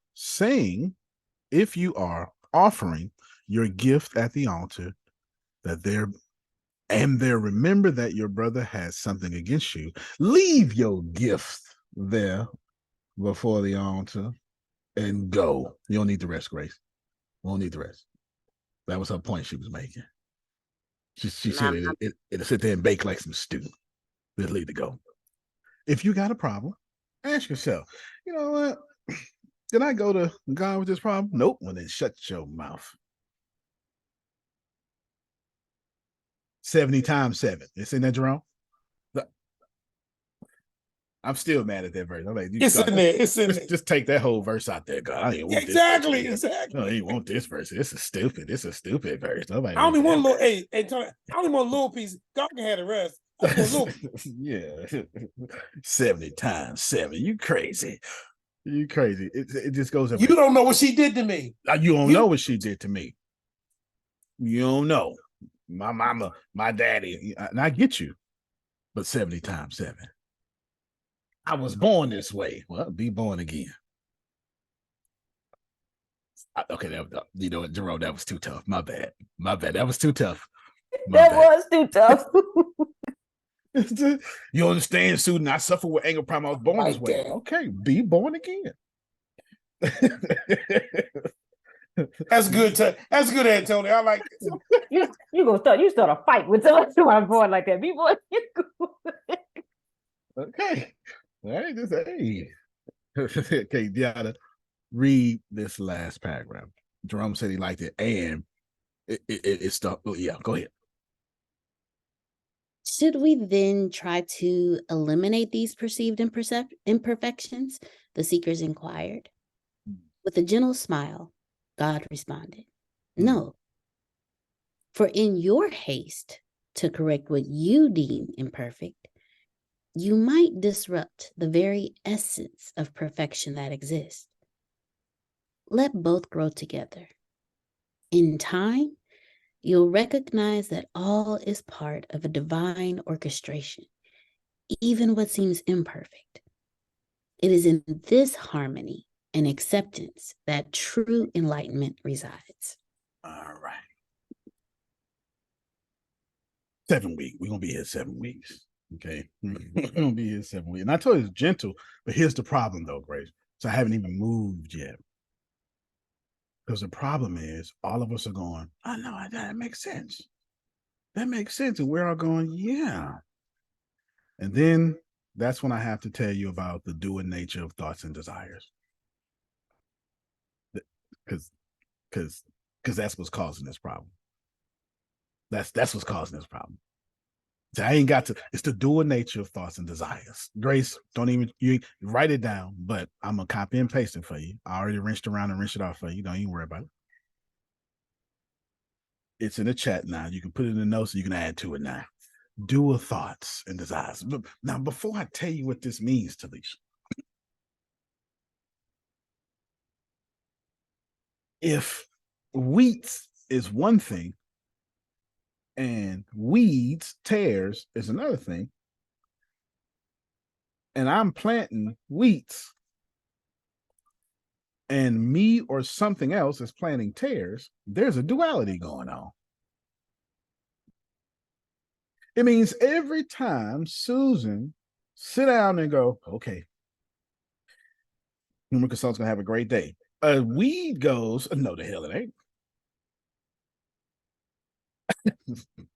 offering your gift at the altar, remember that your brother has something against you. Leave your gift there before the altar and go. You don't need the rest, Grace. You don't need the rest. That was her point she was making. She said it'll sit there and bake like some stew. Just leave it go. If you got a problem, ask yourself, you know what? Did I go to God with this problem? Nope. Well, then shut your mouth. 70 times 7. You seen that, Jerome? I'm still mad at that verse. I'm like, it's in there. It's in there. Just take that whole verse out there, God. I ain't want exactly. This no, I ain't want this verse. This is stupid. This is a stupid verse. Nobody. I only want a little. Hey, Tony, I only want a little piece. God can have the rest. Yeah, 70 times 7. You crazy. You crazy. It just goes up. You don't know what she did to me. You don't know what she did to me. You don't know. My mama, my daddy, and I get you, but 70 times 7. I was born this way. Well, be born again. Okay, you know what, Jerome, that was too tough. My bad. That was too tough. Was too tough. You understand, student? I suffer with anger problem. I was born this way. Okay, be born again. That's good. That's good, Antonio. I like it. You start a fight with someone born like that. Be born. Okay. Hey, okay, Deanna, read this last paragraph. Jerome said he liked it, and it's stuff. Oh, yeah, go ahead. Should we then try to eliminate these perceived imperfections? The seekers inquired. With a gentle smile, God responded, no. For in your haste to correct what you deem imperfect, you might disrupt the very essence of perfection that exists. Let both grow together. In time, you'll recognize that all is part of a divine orchestration, even what seems imperfect. It is in this harmony and acceptance that true enlightenment resides. All right. 7 weeks. We're going to be here 7 weeks. Okay. We're going to be here 7 weeks. And I told you it's gentle, but here's the problem, though, Grace. So I haven't even moved yet. Because the problem is all of us are going, oh, no, that makes sense. That makes sense. And we're all going, yeah. And then that's when I have to tell you about the doing nature of thoughts and desires. Because that's what's causing this problem. That's what's causing this problem. So I ain't got to, it's the dual nature of thoughts and desires. Grace, don't even, you write it down, but I'm going to copy and paste it for you. I already rinsed around and rinsed it off for you. Don't even worry about it. It's in the chat now. You can put it in the notes so you can add to it now. Dual thoughts and desires. Now, before I tell you what this means, Talisha, if wheat is one thing, and weeds, tares is another thing, and I'm planting wheats, and me or something else is planting tares, there's a duality going on. It means every time Susan sit down and go, okay, human consultant's gonna have a great day. A weed goes, no, the hell it ain't.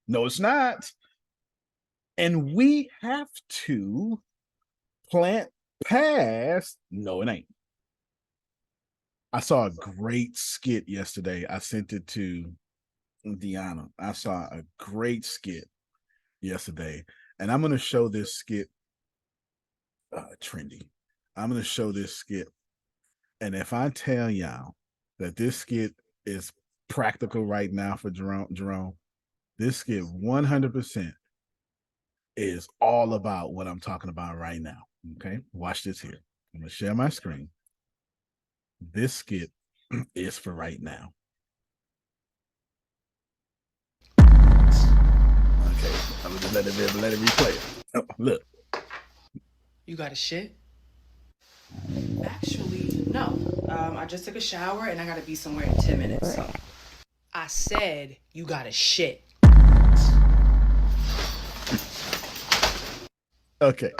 No, it's not. And we have to plant past, no, it ain't. I saw a great skit yesterday. I sent it to Deanna. I saw a great skit yesterday. And I'm going to show this skit trendy. I'm going to show this skit. And if I tell y'all that this skit is practical right now for Jerome, this skit 100% is all about what I'm talking about right now. Okay, watch this here. I'm going to share my screen. This skit is for right now. Okay, I'm going to let it replay it. Oh, look. You got a shit? Actually, no. I just took a shower and I got to be somewhere in 10 minutes. So. I said you gotta shit. Okay.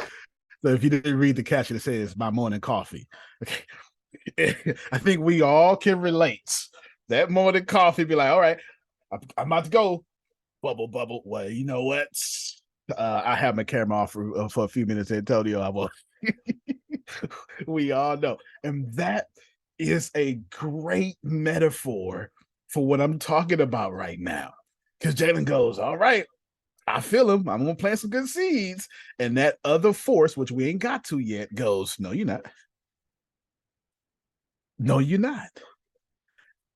So if you didn't read the caption, it says my morning coffee. Okay. I think we all can relate. That morning coffee be like, all right, I'm about to go. Bubble, bubble. Well, you know what? I have my camera off for a few minutes, Antonio. I will. We all know. And that is a great metaphor for what I'm talking about right now. Because Jalen goes, all right, I feel him. I'm going to plant some good seeds. And that other force, which we ain't got to yet, goes, no, you're not. No, you're not.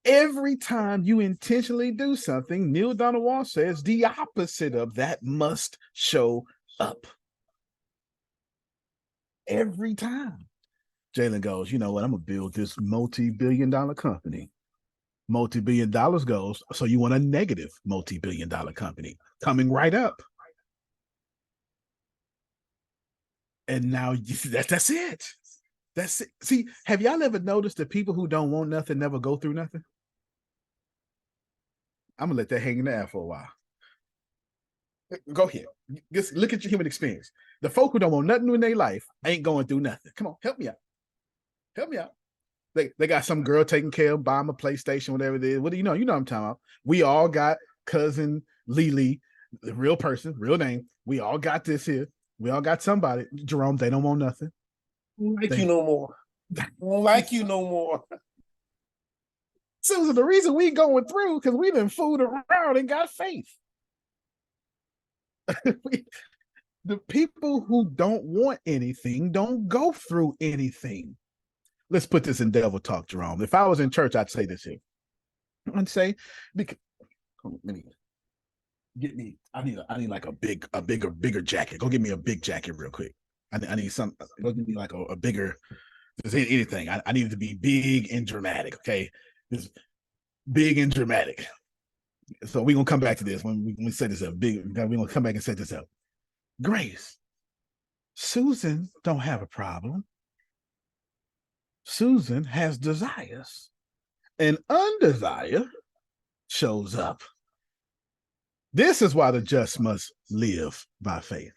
Every time you intentionally do something, Neil Donald Walsh says the opposite of that must show up. Every time. Jalen goes, you know what? I'm going to build this multi-billion-dollar company. Multi-billion dollars goes, so you want a negative multi-billion-dollar company coming right up. And now that's it. That's it. See, have y'all ever noticed that people who don't want nothing never go through nothing? I'm gonna let that hang in the air for a while. Go ahead. Just look at your human experience. The folk who don't want nothing in their life ain't going through nothing. Come on, help me out. Help me out. They got some girl taking care of, buy them a PlayStation, whatever it is. What do you know? You know what I'm talking about. We all got cousin Lily, the real person, real name. We all got this here. We all got somebody. Jerome, they don't want nothing. You no more. Like you no more. Susan, the reason we going through because we done fooled around and got faith. The people who don't want anything don't go through anything. Let's put this in devil talk, Jerome. If I was in church, I'd say this here. I'd say, because I need like a bigger jacket. Go get me a big jacket real quick. I need some. Go give me like a bigger. Anything. I need it to be big and dramatic. Okay, this big and dramatic. So we're gonna come back to this when we set this up. We're gonna come back and set this up. Grace, Susan don't have a problem. Susan has desires, and undesire shows up. This is why the just must live by faith.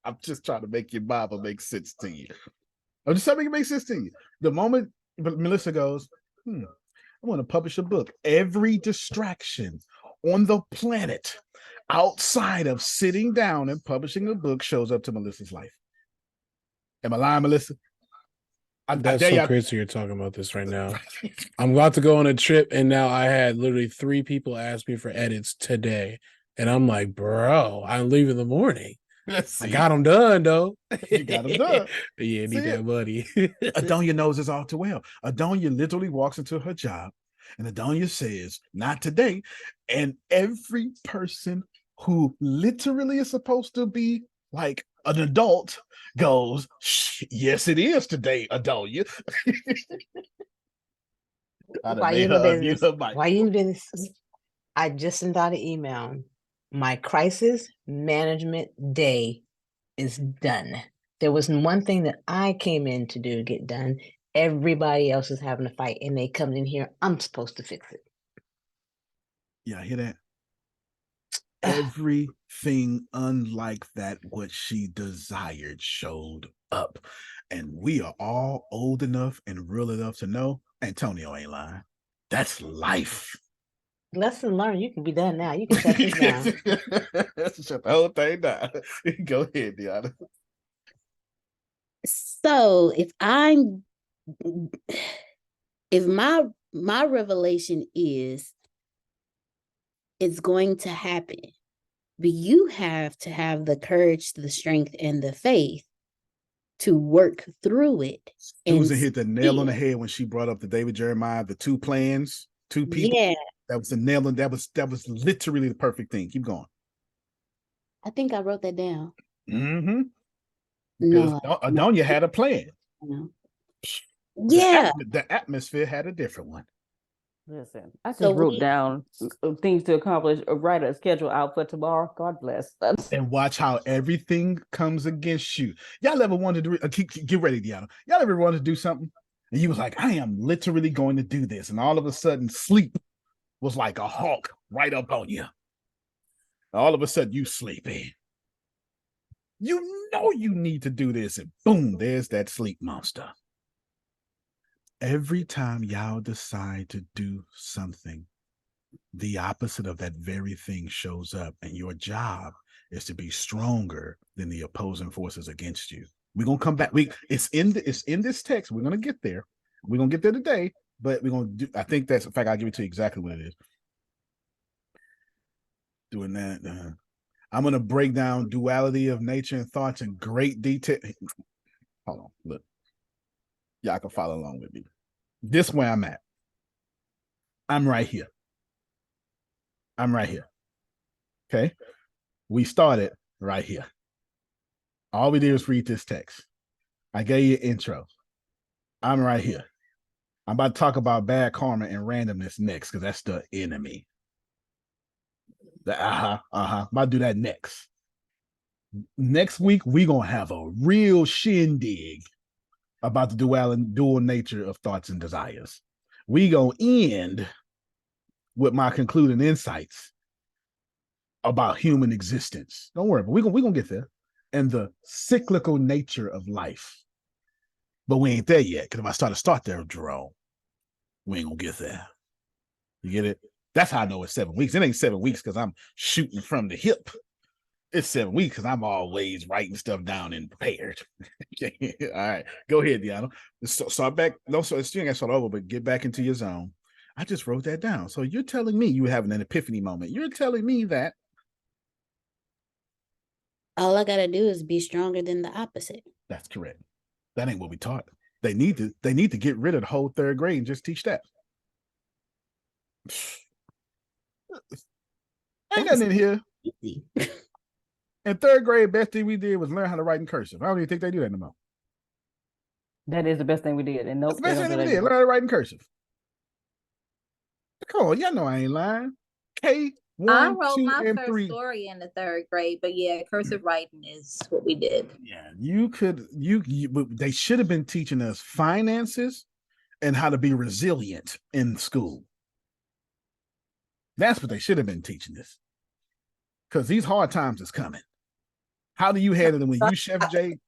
I'm just trying to make your Bible make sense to you. I'm just trying to make it make sense to you. The moment Melissa goes, I want to publish a book. Every distraction on the planet outside of sitting down and publishing a book shows up to Melissa's life. Am I lying, Melissa? That's so crazy you're talking about this right now. I'm about to go on a trip, and now I had literally 3 people ask me for edits today. And I'm like, bro, I'm leaving in the morning. I got them done, though. You got them done. Yeah, need that money. Adonia knows this all too well. Adonia literally walks into her job, and Adonia says, not today. And every person who literally is supposed to be like an adult goes, yes, it is today, Adonia. Why you do this? I just sent out an email. My crisis management day is done. There was one thing that I came in to do get done. Everybody else is having a fight, and they come in here. I'm supposed to fix it. Yeah, I hear that. Everything unlike that what she desired showed up. And we are all old enough and real enough to know Antonio ain't lying. That's life. Lesson learned. You can be done now. You can shut this down. Shut the whole thing down. Go ahead, Deanna. So if my revelation is it's going to happen, but you have to have the courage, the strength, and the faith to work through it. Susan hit the nail on the head when she brought up the David Jeremiah, the 2 plans, 2 people. Yeah. That was the nail, and that was literally the perfect thing. Keep going. I think I wrote that down. Mm-hmm. No, Adonia had a plan. No. Yeah. The atmosphere had a different one. Listen, I just wrote down things to accomplish, write a schedule out for tomorrow. God bless. And watch how everything comes against you. Y'all ever wanted to get ready, Deanna? Y'all ever wanted to do something And you was like, I am literally going to do this. And all of a sudden, sleep was like a hawk right up on you. All of a sudden, you sleepy. You know you need to do this. And boom, there's that sleep monster. Every time y'all decide to do something, the opposite of that very thing shows up. And your job is to be stronger than the opposing forces against you. We're gonna come back. It's in this text. We're gonna get there. We're gonna get there today, but we're gonna do. I think that's in fact. I'll give it to you exactly what it is. Doing that. I'm gonna break down duality of nature and thoughts in great detail. Hold on, look. Y'all can follow along with me. This where I'm at. I'm right here. I'm right here. Okay. We started right here. All we did was read this text. I gave you an intro. I'm right here. I'm about to talk about bad karma and randomness next because that's the enemy. I'm about to do that next. Next week, we're going to have a real shindig about the dual nature of thoughts and desires. We going to end with my concluding insights about human existence. Don't worry, but we're going to get there. And the cyclical nature of life. But we ain't there yet, because if I start there, Jerome, we ain't going to get there. You get it? That's how I know it's 7 weeks. It ain't 7 weeks because I'm shooting from the hip. It's 7 weeks because I'm always writing stuff down and prepared. Okay. All right. Go ahead, Deanna. So start back. No, so it's still ain't start over, but get back into your zone. I just wrote that down. So you're telling me you were having an epiphany moment. You're telling me that all I gotta do is be stronger than the opposite. That's correct. That ain't what we taught. They need to get rid of the whole third grade and just teach that. Ain't nothing in here. Easy. In third grade, best thing we did was learn how to write in cursive. I don't even think they do that anymore. That is the best thing we did. And nope, that's the best thing we did. Learn how to write in cursive. Come on, y'all know I ain't lying. K1, I wrote 2, my and first 3. story in the third grade, but yeah, cursive writing is what we did. Yeah, but they should have been teaching us finances and how to be resilient in school. That's what they should have been teaching us. Because these hard times is coming. How do you handle them when you, Chef Jay?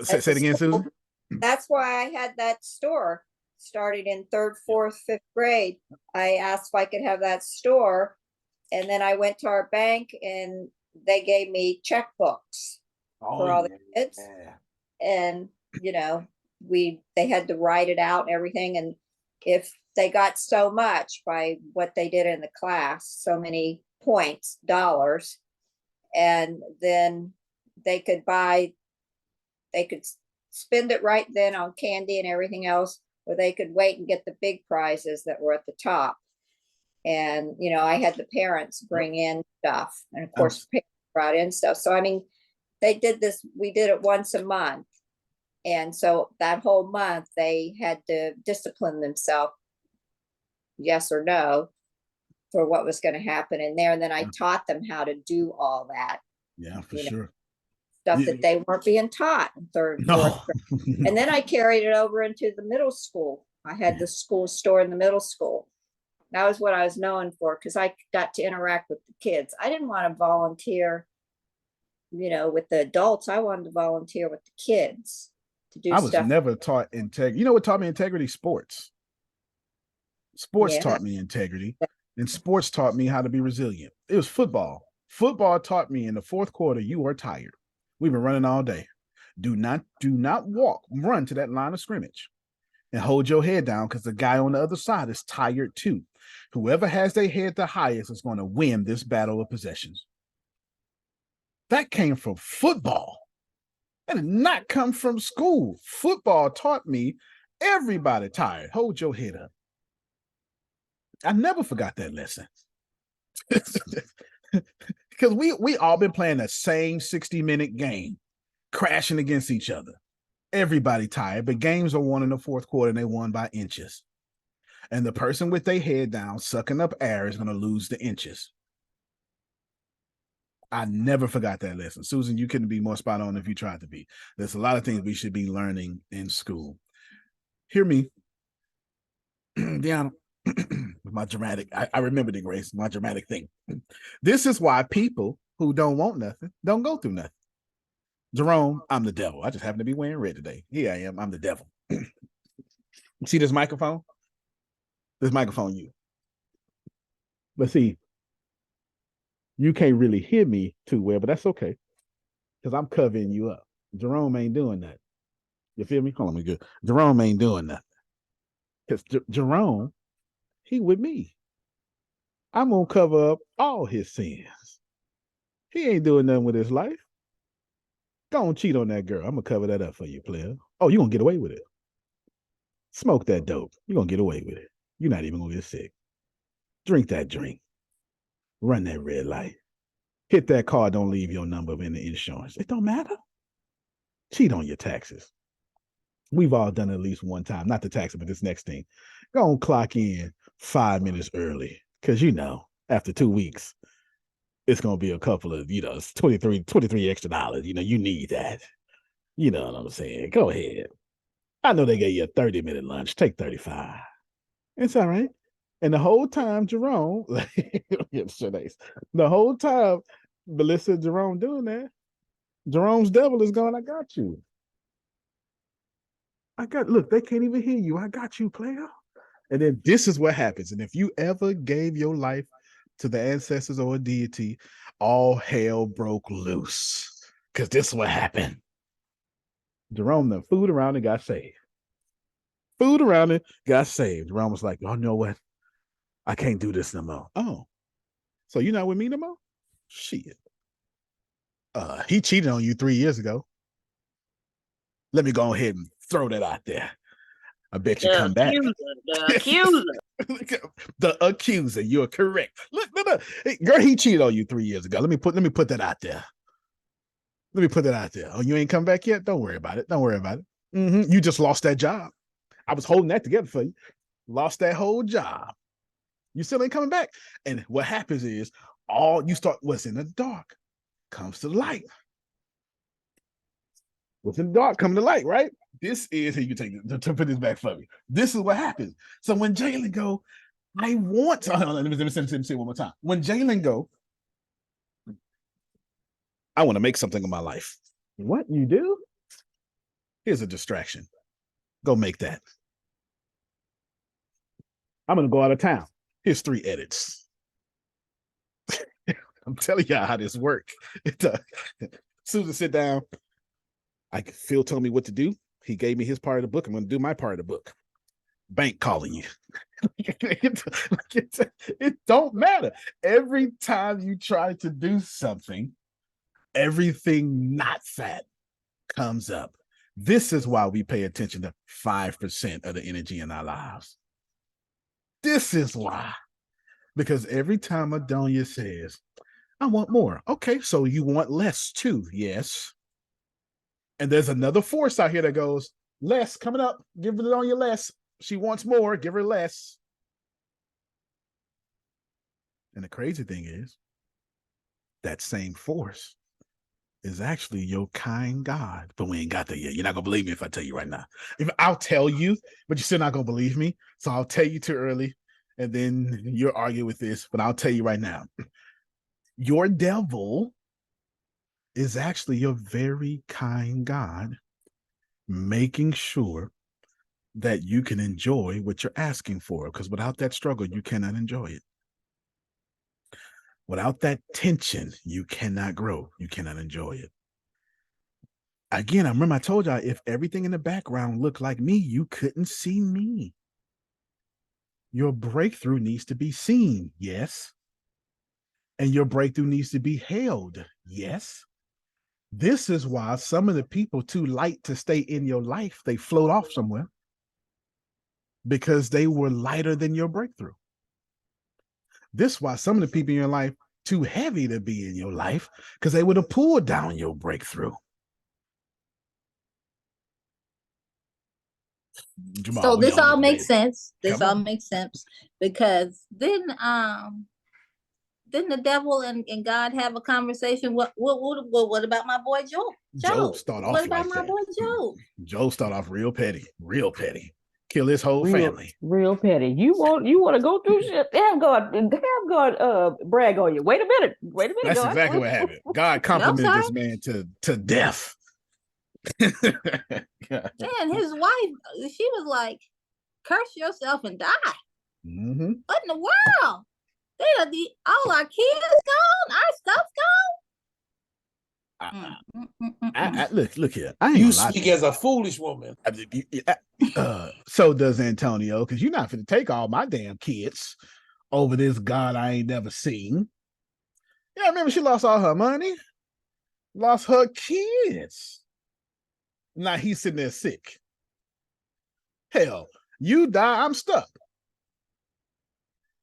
Say it again, Susan. That's why I had that store starting in third, fourth, fifth grade. I asked if I could have that store. And then I went to our bank and they gave me checkbooks for all the kids. And, they had to write it out and everything. And if they got so much by what they did in the class, so many points, dollars, and then they could spend it right then on candy and everything else, or they could wait and get the big prizes that were at the top. And, I had the parents bring in stuff, and of course, parents brought in stuff. So, they did this, we did it once a month. And so that whole month they had to discipline themselves, yes or no, for what was going to happen in there. And then I taught them how to do all that. Yeah, for sure. Stuff that they weren't being taught in third, fourth grade. And then I carried it over into the middle school. I had the school store in the middle school. That was what I was known for, because I got to interact with the kids. I didn't want to volunteer, with the adults. I wanted to volunteer with the kids to do stuff. I was never taught integrity. You know what taught me integrity? Sports. Sports taught me integrity, and sports taught me how to be resilient. It was football. Football taught me in the fourth quarter, you are tired. We've been running all day. Do not run to that line of scrimmage and hold your head down, because the guy on the other side is tired too. Whoever has their head the highest is going to win this battle of possessions. That came from football. That did not come from school. Football taught me everybody tired. Hold your head up. I never forgot that lesson. Because we all been playing the same 60-minute game, crashing against each other. Everybody tired, but games are won in the fourth quarter and they won by inches. And the person with their head down, sucking up air, is going to lose the inches. I never forgot that lesson. Susan, you couldn't be more spot on if you tried to be. There's a lot of things we should be learning in school. Hear me, Deanna, with my dramatic, I remember the Grace, my dramatic thing. This is why people who don't want nothing don't go through nothing. Jerome, I'm the devil. I just happen to be wearing red today. Here I am. I'm the devil. See this microphone? This microphone, you. But see, you can't really hear me too well, but that's okay. Because I'm covering you up. Jerome ain't doing that. You feel me? Hold on, me good. Jerome ain't doing nothing. Because Jerome, he with me. I'm going to cover up all his sins. He ain't doing nothing with his life. Go on, cheat on that girl. I'm going to cover that up for you, player. Oh, you going to get away with it. Smoke that dope. You're going to get away with it. You're not even going to get sick. Drink that drink. Run that red light. Hit that car. Don't leave your number in the insurance. It don't matter. Cheat on your taxes. We've all done it at least one time. Not the taxes, but this next thing. Go on, clock in 5 minutes early. Because, after 2 weeks, it's going to be a couple of, it's 23 extra dollars. You need that. You know what I'm saying? Go ahead. I know they gave you a 30-minute lunch. Take 35. It's all right. And the whole time, Jerome, the whole time, Melissa and Jerome doing that, Jerome's devil is going, I got you. Look, they can't even hear you. I got you, player. And then this is what happens. And if you ever gave your life to the ancestors or a deity, all hell broke loose. Because this is what happened. Jerome done fooled around and got saved. Jerome was like, oh, you know what? I can't do this no more. Oh, so you're not with me no more? Shit. He cheated on you 3 years ago. Let me go ahead and throw that out there. I bet you come back. The accuser. The accuser. You're correct. Look. Girl, he cheated on you 3 years ago. Let me put that out there. Oh, you ain't come back yet? Don't worry about it. You just lost that job. I was holding that together for you. Lost that whole job. You still ain't coming back. And what happens is what's in the dark comes to light. What's in the dark comes to light, right? This is, here you take it, to put this back for me. This is what happens. So when Jalen go, let me say it one more time. When Jalen go, I want to make something of my life. What you do? Here's a distraction. Go make that. I'm going to go out of town. Here's 3 edits. I'm telling y'all how this works. Susan, sit down. Phil told me what to do. He gave me his part of the book. I'm going to do my part of the book. Bank calling you. It don't matter. Every time you try to do something, everything not that comes up. This is why we pay attention to 5% of the energy in our lives. This is why. Because every time Adonia says, I want more. Okay, so you want less too. Yes. And there's another force out here that goes, less coming up. Give it on your less. She wants more. Give her less. And the crazy thing is, that same force is actually your kind God. But we ain't got there yet. You're not going to believe me if I tell you right now. I'll tell you, but you're still not going to believe me. So I'll tell you too early. And then you'll argue with this. But I'll tell you right now. Your devil is actually your very kind God, making sure that you can enjoy what you're asking for. Because without that struggle, you cannot enjoy it. Without that tension, you cannot grow. You cannot enjoy it. Again, I remember I told y'all, if everything in the background looked like me, you couldn't see me. Your breakthrough needs to be seen, yes. And your breakthrough needs to be held, yes. This is why some of the people too light to stay in your life, they float off somewhere because they were lighter than your breakthrough. This is why some of the people in your life too heavy to be in your life because they would have pulled down your breakthrough. Jamal, so this all makes sense. This all makes sense because then didn't the devil and God have a conversation? What about my boy Job? Job start off what about like my that. boy Job? Job start off real petty, real petty. Kill his whole family. Real petty. You want to go through shit? Have God brag on you. Wait a minute. That's God. exactly what happened. God complimented this man to death. And his wife, she was like, curse yourself and die. Mm-hmm. What in the world? All our kids gone, our stuff's gone. Look here. You speak as a foolish woman. So does Antonio, because you're not going to take all my damn kids over this God I ain't never seen. Yeah, remember she lost all her money, lost her kids. Now he's sitting there sick. Hell, you die, I'm stuck.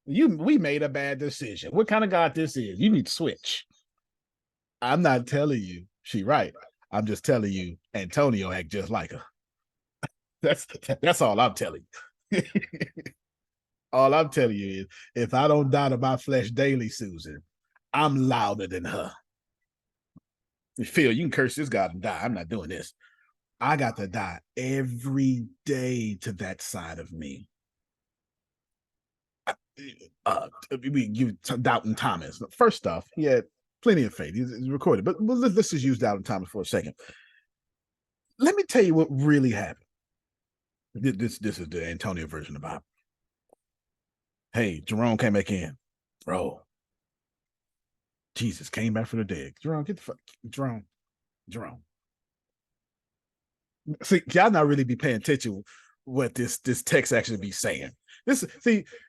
We made a bad decision. What kind of God this is? You need to switch. I'm not telling you she right. I'm just telling you Antonio act just like her. That's all I'm telling you. All I'm telling you is if I don't die to my flesh daily, Susan, I'm louder than her. Phil, you can curse this God and die. I'm not doing this. I got to die every day to that side of me. You Doubting Thomas. First off, he had plenty of faith. He's recorded, but let's just use Doubting Thomas for a second. Let me tell you what really happened. This is the Antonio version of the Bible. Hey, Jerome came back in, bro. Jesus came back from the dead. Jerome, get the fuck, Jerome. See, y'all not really be paying attention what this text actually be saying.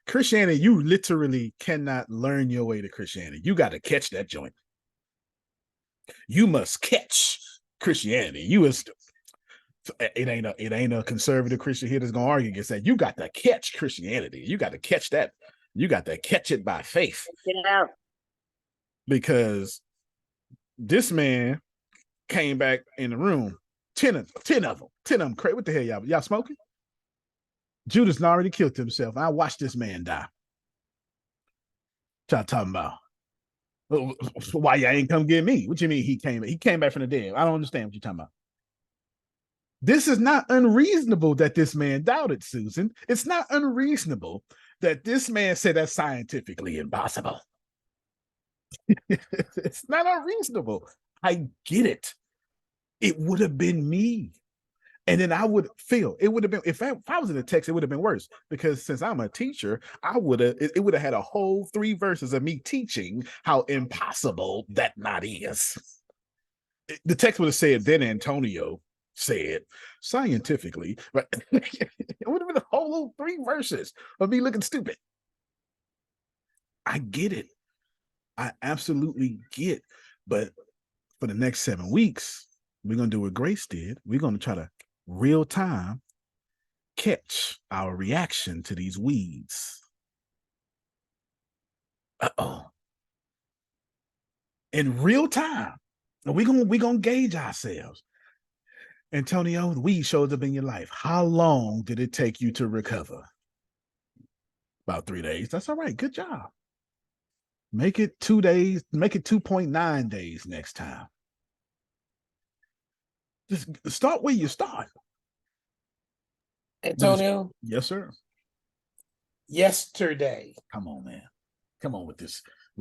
Christianity, you literally cannot learn your way to Christianity. You got to catch that joint. You must catch Christianity. It ain't a conservative Christian here that's gonna argue against that. You got to catch Christianity. You got to catch that. You got to catch it by faith. Get it out. Because this man came back in the room. 10 of them. Crazy. What the hell, y'all smoking? Judas already killed himself. I watched this man die. What y'all talking about? Why y'all ain't come get me? What you mean he came back from the dead? I don't understand what you're talking about. This is not unreasonable that this man doubted, Susan. It's not unreasonable that this man said that's scientifically impossible. It's not unreasonable. I get it. It would have been me. And then I would feel it would have been, if I was in the text, it would have been worse, because since I'm a teacher, it would have had a whole 3 verses of me teaching how impossible that not is. The text would have said, then Antonio said scientifically, but it would have been a whole 3 verses of me looking stupid. I get it. I absolutely get. But for the next 7 weeks, we're going to do what Grace did. We're going to try to real time catch our reaction to these weeds. In real time. We're gonna gauge ourselves. Antonio, the weed shows up in your life. How long did it take you to recover? About 3 days. That's all right. Good job. Make it 2 days. Make it 2.9 days next time. Just start where you start. Antonio? Yes, sir. Yesterday. Come on, man. Come on with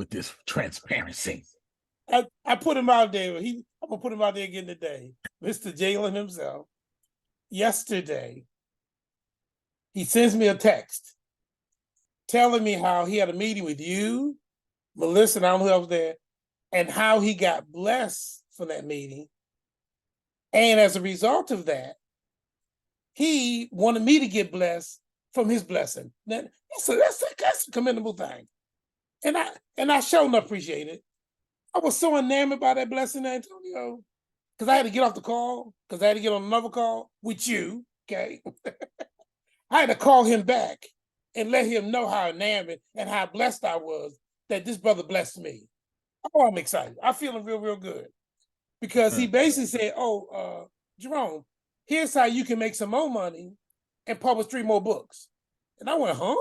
this transparency. I put him out there. I'm gonna put him out there again today. Mr. Jalen himself. Yesterday, he sends me a text telling me how he had a meeting with you, Melissa, and I don't know who else there, and how he got blessed for that meeting. And as a result of that, he wanted me to get blessed from his blessing. That's a commendable thing. And I sure enough appreciate it. I was so enamored by that blessing, Antonio, because I had to get off the call, because I had to get on another call with you, okay? I had to call him back and let him know how enamored and how blessed I was that this brother blessed me. Oh, I'm excited. I'm feeling real, real good. Because he basically said, Jerome, here's how you can make some more money and publish 3 more books. And I went, huh?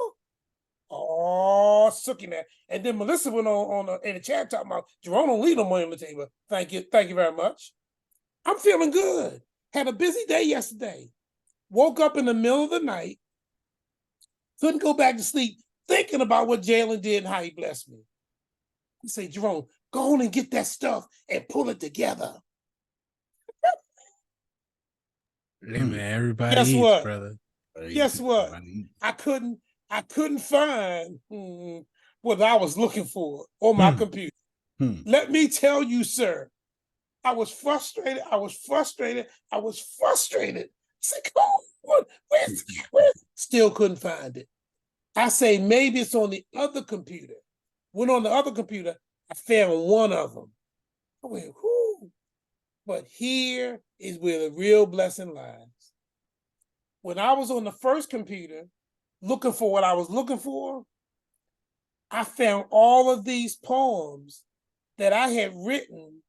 Oh, sucking that. And then Melissa went on in the chat talking about Jerome don't leave no money on the table. Thank you very much. I'm feeling good. Had a busy day yesterday. Woke up in the middle of the night Couldn't go back to sleep thinking about what Jalen did and how he blessed me. He said, Jerome, go on and get that stuff and pull it together. Hey man, everybody Guess eats, what? brother. Guess what? I couldn't find what I was looking for on my computer. Let me tell you, sir, I was frustrated. It's like, oh, where's still couldn't find it. I say maybe it's on the other computer. Went on the other computer, I found one of them. I went, whoo. But here is where the real blessing lies. When I was on the first computer looking for what I was looking for, I found all of these poems that I had written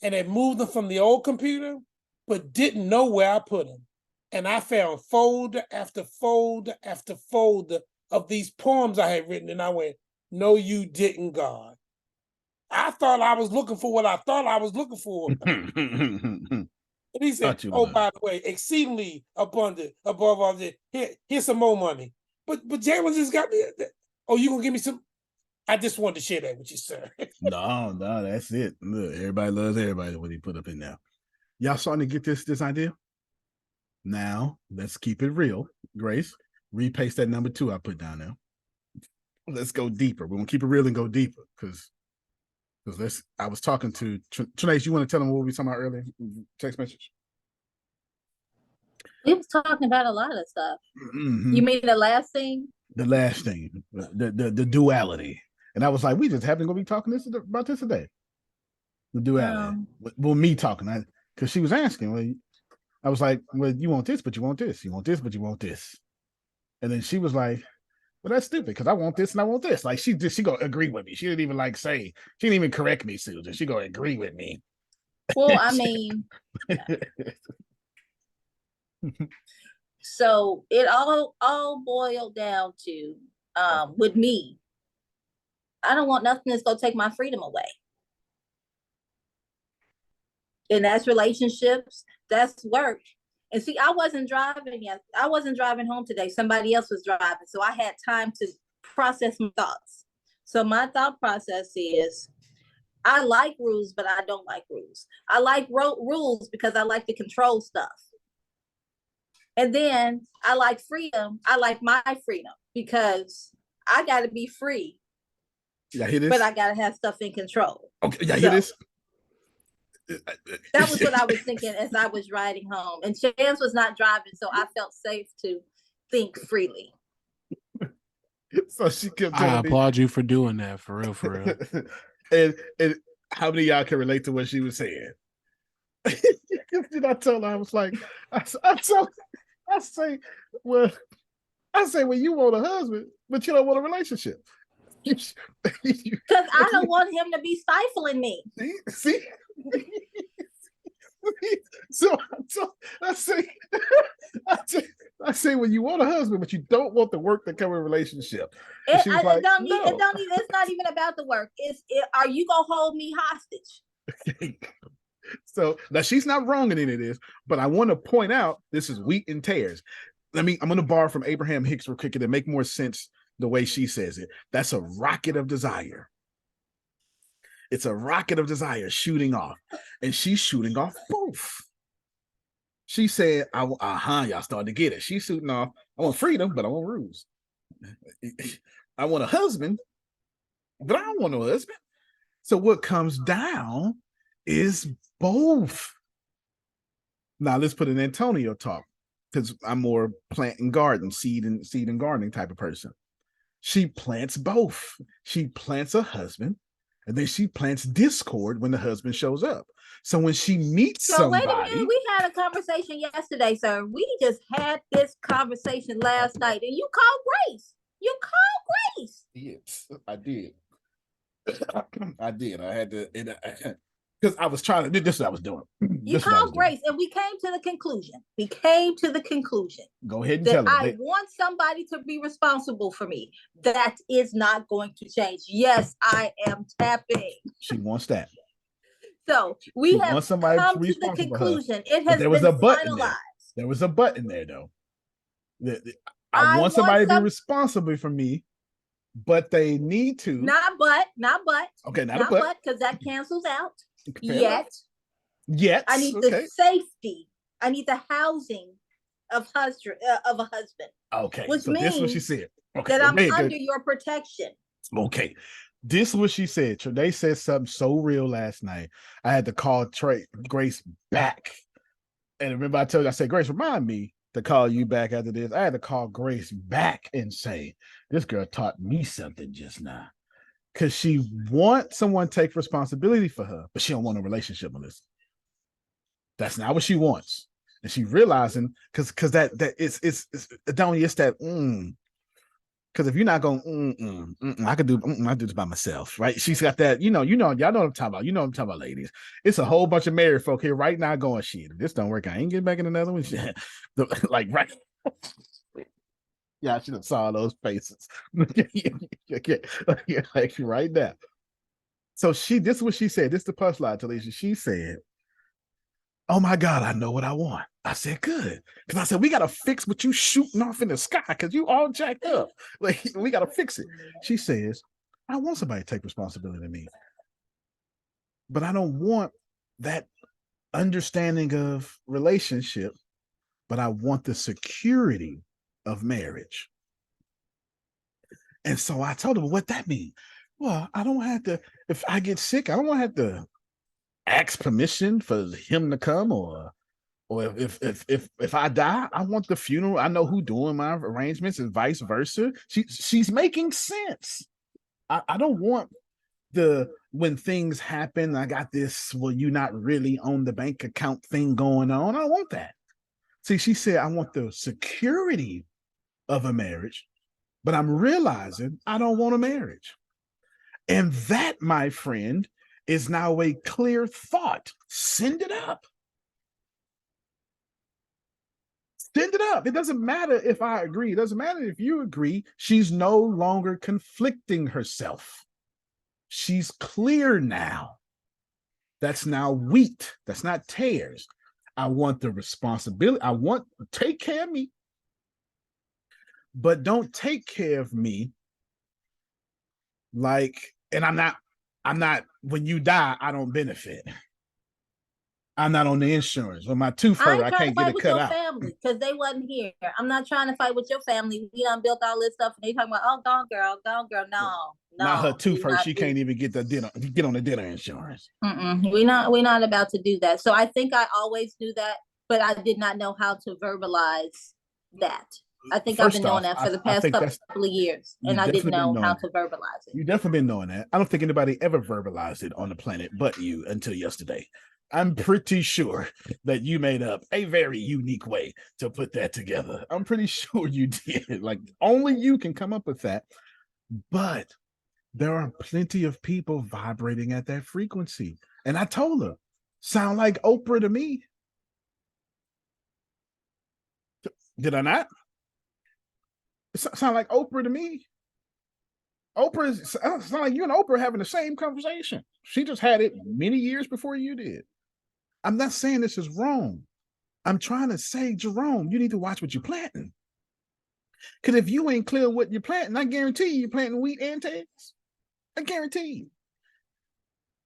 and had moved them from the old computer, but didn't know where I put them. And I found folder after folder after folder of these poems I had written, and I went, no, you didn't, God. I thought I was looking for what I thought I was looking for. And he said, oh, by the way, exceedingly abundant, above all this. Here's some more money. But Jalen just got me. Oh, you gonna give me some? I just wanted to share that with you, sir. No, that's it. Look, everybody loves everybody what he put up in there. Y'all starting to get this idea? Now, let's keep it real. Grace, repaste that number 2 I put down there. Let's go deeper. We're gonna keep it real and go deeper because I was talking to Trinace. You want to tell them what we were talking about earlier? Text message. We was talking about a lot of stuff. You mean the last thing? The last thing, the duality. And I was like, we just happen to be talking about this today. The duality. Well, me talking, because she was asking. Well, I was like, well, you want this, but you want this. You want this, but you want this. And then she was like, well, that's stupid because I want this and I want this. Like she gonna agree with me. She didn't even she didn't even correct me, Susan. She gonna agree with me. Well, I mean, so it all boiled down to with me. I don't want nothing that's gonna take my freedom away. And that's relationships, that's work. And see, I wasn't driving yet. I wasn't driving home today. Somebody else was driving. So I had time to process my thoughts. So my thought process is, I like rules, but I don't like rules. I like rules because I like to control stuff. And then I like freedom. I like my freedom because I got to be free. Yeah, hear this? But I got to have stuff in control. Okay, yeah, hear this? That was what I was thinking as I was riding home. And Chance was not driving, so I felt safe to think freely. So she kept I applaud you for doing that, for real. and how many of y'all can relate to what she was saying? Did I tell her? I was like, I say, well, you want a husband, but you don't want a relationship. Because I don't want him to be stifling me. See? So I say when you want a husband, but you don't want the work that comes with a relationship. It's not even about the work. Are you gonna hold me hostage? So now she's not wrong in any of this, but I want to point out this is wheat and tares. I'm going to borrow from Abraham Hicks real quick to make more sense the way she says it. That's a rocket of desire. It's a rocket of desire shooting off, and she's shooting off both. She said, y'all started to get it. She's shooting off, I want freedom, but I want rules. I want a husband, but I don't want no husband. So what comes down is both. Now let's put an Antonio talk, because I'm more plant and garden, seed and gardening type of person. She plants both. She plants a husband, and then she plants discord when the husband shows up. So when she meets somebody. Wait a minute, we had a conversation yesterday, sir. We just had this conversation last night, and you called Grace. You called Grace. Yes, I did. I did. I had to, because I was trying to. This is what I was doing. You called Grace, and we came to the conclusion. Go ahead and that tell her. I want somebody to be responsible for me. That is not going to change. Yes, I am tapping. She wants that. So we have come to the conclusion. It has been finalized. There was a button there, though. I want somebody to be responsible for me, but they need to. Not but. Okay, not a but, because that cancels out. Yet. I need the safety. I need the housing of a husband. Okay, which so means this is what she said. Okay, that I'm under your protection. Okay, this is what she said. They said something so real last night. I had to call Grace back, and remember I told you, I said, Grace, remind me to call you back after this. I had to call Grace back and say, this girl taught me something just now, because she wants someone to take responsibility for her, but she don't want a relationship, Melissa. That's not what she wants. And she realizing because that it's Adonia, it's that because if you're not going I could do I do this by myself, right? She's got that, y'all know what I'm talking about. You know what I'm talking about, ladies. It's a whole bunch of married folk here right now going, shit, if this don't work, I ain't getting back in another one. Like, right. Yeah, I should have saw those faces. Like right now. So this is what she said. This is the punchline, Talisha. She said, oh my God, I know what I want. I said, good. Because I said, we got to fix what you shooting off in the sky because you all jacked up. Like, we got to fix it. She says, I want somebody to take responsibility of me. But I don't want that understanding of relationship, but I want the security of marriage. And so I told her, well, what that mean? Well, I don't have to, if I get sick, I don't want to have to ask permission for him to come, or if I die, I want the funeral. I know who doing my arrangements and vice versa. She's making sense. I don't want when things happen, I got this, well, you're not really on the bank account thing going on. I don't want that. See, she said, I want the security of a marriage, but I'm realizing I don't want a marriage. And that, my friend, is now a clear thought. Send it up. Send it up. It doesn't matter if I agree. It doesn't matter if you agree. She's no longer conflicting herself. She's clear now. That's now wheat. That's not tares. I want the responsibility. I want to take care of me, but don't take care of me like, and I'm not, when you die, I don't benefit. I'm not on the insurance. When my tooth hurt, I can't get it cut out. Family, because they wasn't here. I'm not trying to fight with your family. We done built all this stuff, and they talking about, oh, gone girl. No. Not her tooth hurt. She can't even get on the dinner insurance. We're not about to do that. So I think I always knew that, but I did not know how to verbalize that. I think I've been doing that for the past couple of years, and I didn't know how to verbalize it. You've definitely been knowing that. I don't think anybody ever verbalized it on the planet but you until yesterday. I'm pretty sure that you made up a very unique way to put that together. I'm pretty sure you did. Like, only you can come up with that. But there are plenty of people vibrating at that frequency. And I told her, sound like Oprah to me. Did I not? It sound like Oprah to me. It's not like you and Oprah having the same conversation. She just had it many years before you did. I'm not saying this is wrong. I'm trying to say, Jerome, you need to watch what you're planting. Because if you ain't clear what you're planting, I guarantee you're planting wheat and tares. I guarantee you.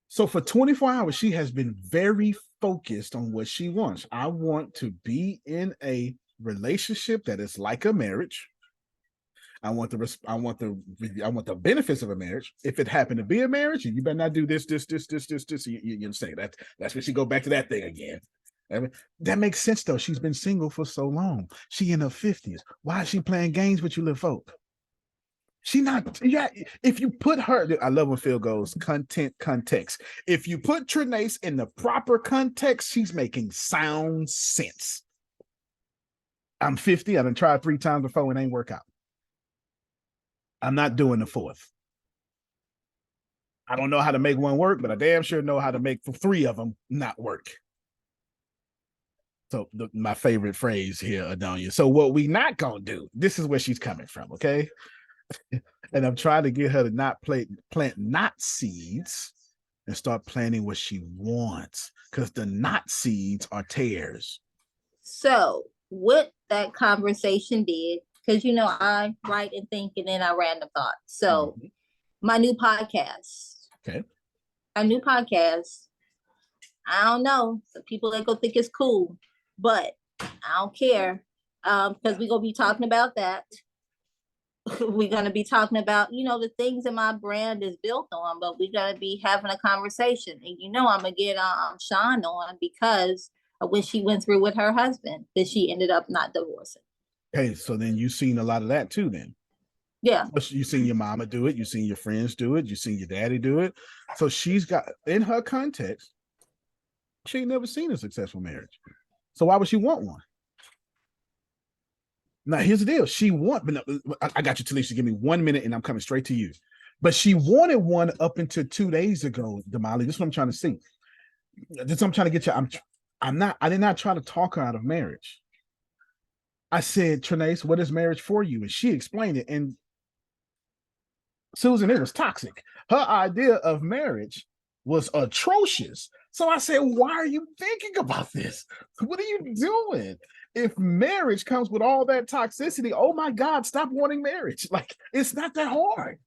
So for 24 hours, she has been very focused on what she wants. I want to be in a relationship that is like a marriage. I want the benefits of a marriage. If it happened to be a marriage, you better not do this. You understand that? That's when she go back to that thing again. I mean, that makes sense though. She's been single for so long. She in her 50s. Why is she playing games with you little folk? She not. Yeah. If you put her, I love when Phil goes context. If you put Trinace in the proper context, she's making sound sense. I'm 50. I done tried 3 times before and ain't work out. I'm not doing the 4th. I don't know how to make one work, but I damn sure know how to make 3 of them not work. So my favorite phrase here, Adonia. So what we not gonna do, this is where she's coming from, okay? And I'm trying to get her to not plant not seeds and start planting what she wants, because the not seeds are tares. So what that conversation did, because you know I write and think and then I random thought. So my new podcast. Okay. Our new podcast. I don't know. Some people ain't gonna think it's cool, but I don't care. Because we're gonna be talking about that. We're gonna be talking about, you know, the things that my brand is built on, but we're gonna be having a conversation. And you know I'm gonna get Sean on because of when she went through with her husband, that she ended up not divorcing. Okay, so then you've seen a lot of that too, then. Yeah. You've seen your mama do it, you've seen your friends do it, you've seen your daddy do it. So she's got, in her context, she ain't never seen a successful marriage. So why would she want one? Now, here's the deal. She but I got you, Talisha. Give me 1 minute and I'm coming straight to you. But she wanted one up until 2 days ago, Damali. This is what I'm trying to see. This is what I'm trying to get you. I did not try to talk her out of marriage. I said, Trinace, what is marriage for you? And she explained it. And Susan, it was toxic. Her idea of marriage was atrocious. So I said, why are you thinking about this? What are you doing? If marriage comes with all that toxicity, oh my God, stop wanting marriage. Like, it's not that hard.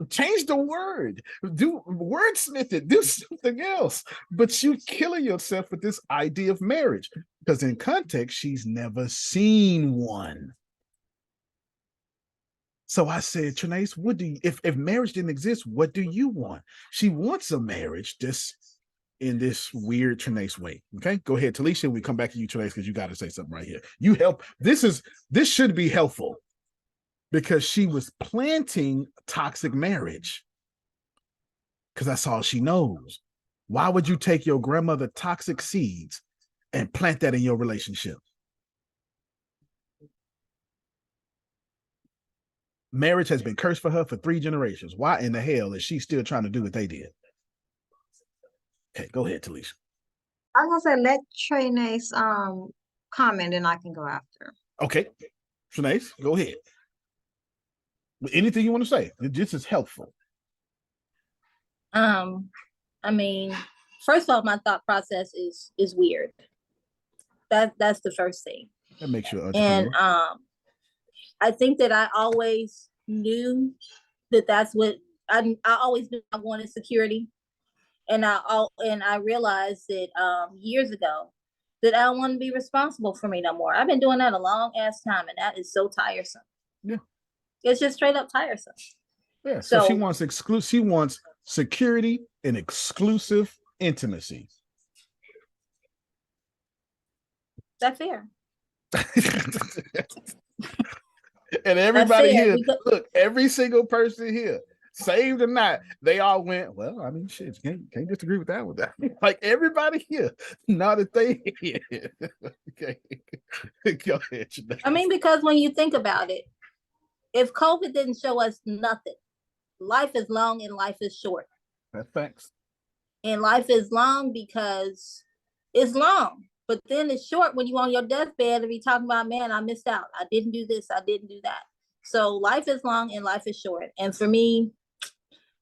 Change the word. Do wordsmith it. Do something else. But you killing yourself with this idea of marriage. Because in context, she's never seen one. So I said, Trinace, what do you, if marriage didn't exist, what do you want? She wants a marriage just in this weird Trinace way. Okay, go ahead, Talisha. We come back to you, Trinace, because you got to say something right here. You help. This should be helpful because she was planting toxic marriage because that's all she knows. Why would you take your grandmother toxic seeds and plant that in your relationship? Marriage has been cursed for her for 3 generations. Why in the hell is she still trying to do what they did? Okay, go ahead, Talisha. I was gonna say let Trinace comment and I can go after. Okay. Trinace, go ahead. Anything you want to say? This is helpful. I mean, first of all, my thought process is weird. That's the first thing. That makes you and I think that I always knew that that's what I always knew I wanted security. And I realized that years ago that I don't want to be responsible for me no more. I've been doing that a long ass time, and that is so tiresome. Yeah, it's just straight up tiresome. Yeah, so she wants she wants security and exclusive intimacy. Is that fair? And everybody here, look, every single person here, saved or not, they all went, well, I mean, shit, can't disagree with that one. Like everybody here, not a thing. Okay. Go ahead. I mean, because when you think about it, if COVID didn't show us nothing, life is long and life is short. That's facts. And life is long because it's long, but then it's short when you on your deathbed and be talking about, man, I missed out. I didn't do this. I didn't do that. So life is long and life is short. And for me,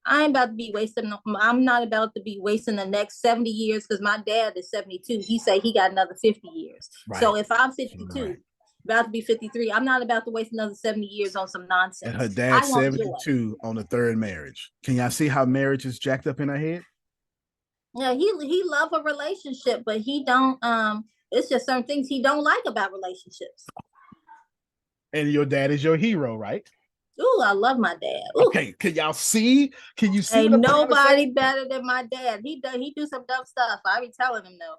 I ain't about to be wasting. I'm not about to be wasting the next 70 years because my dad is 72. He say he got another 50 years. Right. So if I'm 52, right, about to be 53, I'm not about to waste another 70 years on some nonsense. And her dad's 72 on the 3rd marriage. Can y'all see how marriage is jacked up in her head? Yeah, he love a relationship, but he don't. It's just certain things he don't like about relationships. And your dad is your hero, right? Ooh, I love my dad. Ooh. Okay, can y'all see? Can you see? Ain't nobody better than my dad. He do some dumb stuff. I be telling him though.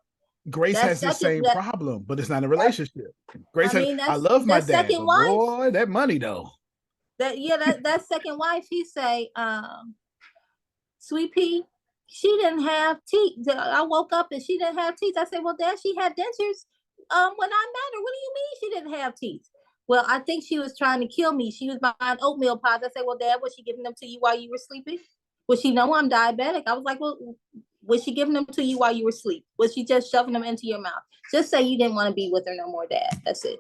Grace has the same problem, but it's not a relationship. Grace I love my dad, but boy, that money though. That second wife, he say, Sweet Pea, she didn't have teeth. I woke up and she didn't have teeth. I said, well, Dad, she had dentures when I met her. What do you mean she didn't have teeth? Well, I think she was trying to kill me. She was buying oatmeal pods. I said, well, Dad, was she giving them to you while you were sleeping? Was she know I'm diabetic? I was like, well, was she giving them to you while you were asleep? Was she just shoving them into your mouth? Just say you didn't want to be with her no more, Dad. That's it.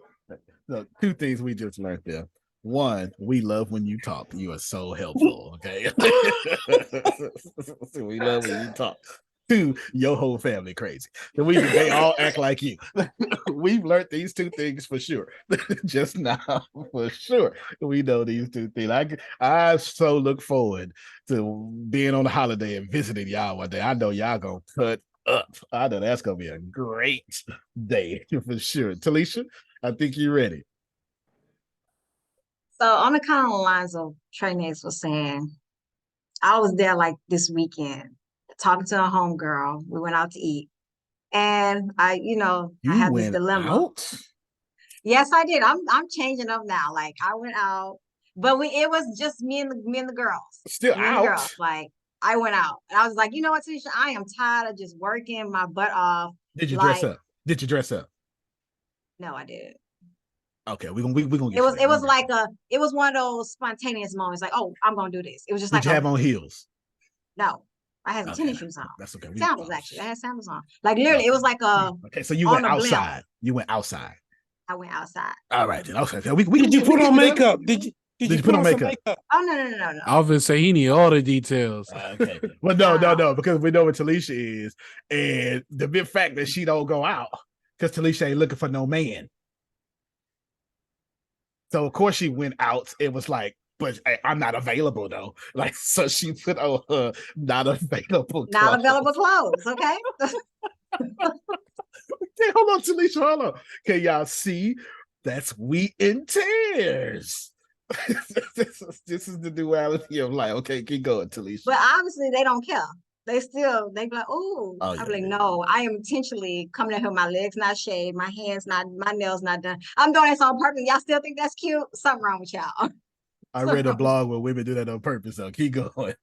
Look, 2 things we just learned there. 1, we love when you talk. You are so helpful, okay? We love when you talk. Two, your whole family crazy. They all act like you. We've learned these two things for sure. Just now, for sure. We know these two things. I so look forward to being on the holiday and visiting y'all one day. I know y'all gonna cut up. I know that's gonna be a great day for sure. Talisha, I think you're ready. So on the kind of lines of Trey Nance was saying, I was there like this weekend talking to a homegirl. We went out to eat. And I had this dilemma. Out? Yes, I did. I'm changing up now. Like I went out, but it was just me and the girls. Still me out. And the girls. Like I went out and I was like, you know what, Tanisha, I am tired of just working my butt off. Did you dress up? Did you dress up? No, I didn't. Okay, we're gonna get it was like it was one of those spontaneous moments, like, oh, I'm gonna do this. It was just Did you have on heels? No. I had tennis shoes on. That's okay. Sandals, actually. I had sandals on. Like literally, it was like okay, so you went outside. You went outside. I went outside. All right, then. Okay. Did you put on makeup? Did you put on makeup? Oh no. I was say he need all the details. Okay. Well, no, because we know what Talisha is, and the big fact that she don't go out because Talisha ain't looking for no man. So of course she went out. It was like, but I'm not available though. Like, so she put on her not available clothes. Okay. Okay, hold on, Talisha. Hold on. Can y'all see? That's wheat and tears. This is the duality of life. Okay, keep going, Talisha. But obviously they don't care. They be like, oh, I'm like, no, I am intentionally coming at her. My legs not shaved, my hands not, my nails not done. I'm doing this on purpose. Y'all still think that's cute? Something wrong with y'all. I read a blog where women do that on purpose. So keep going.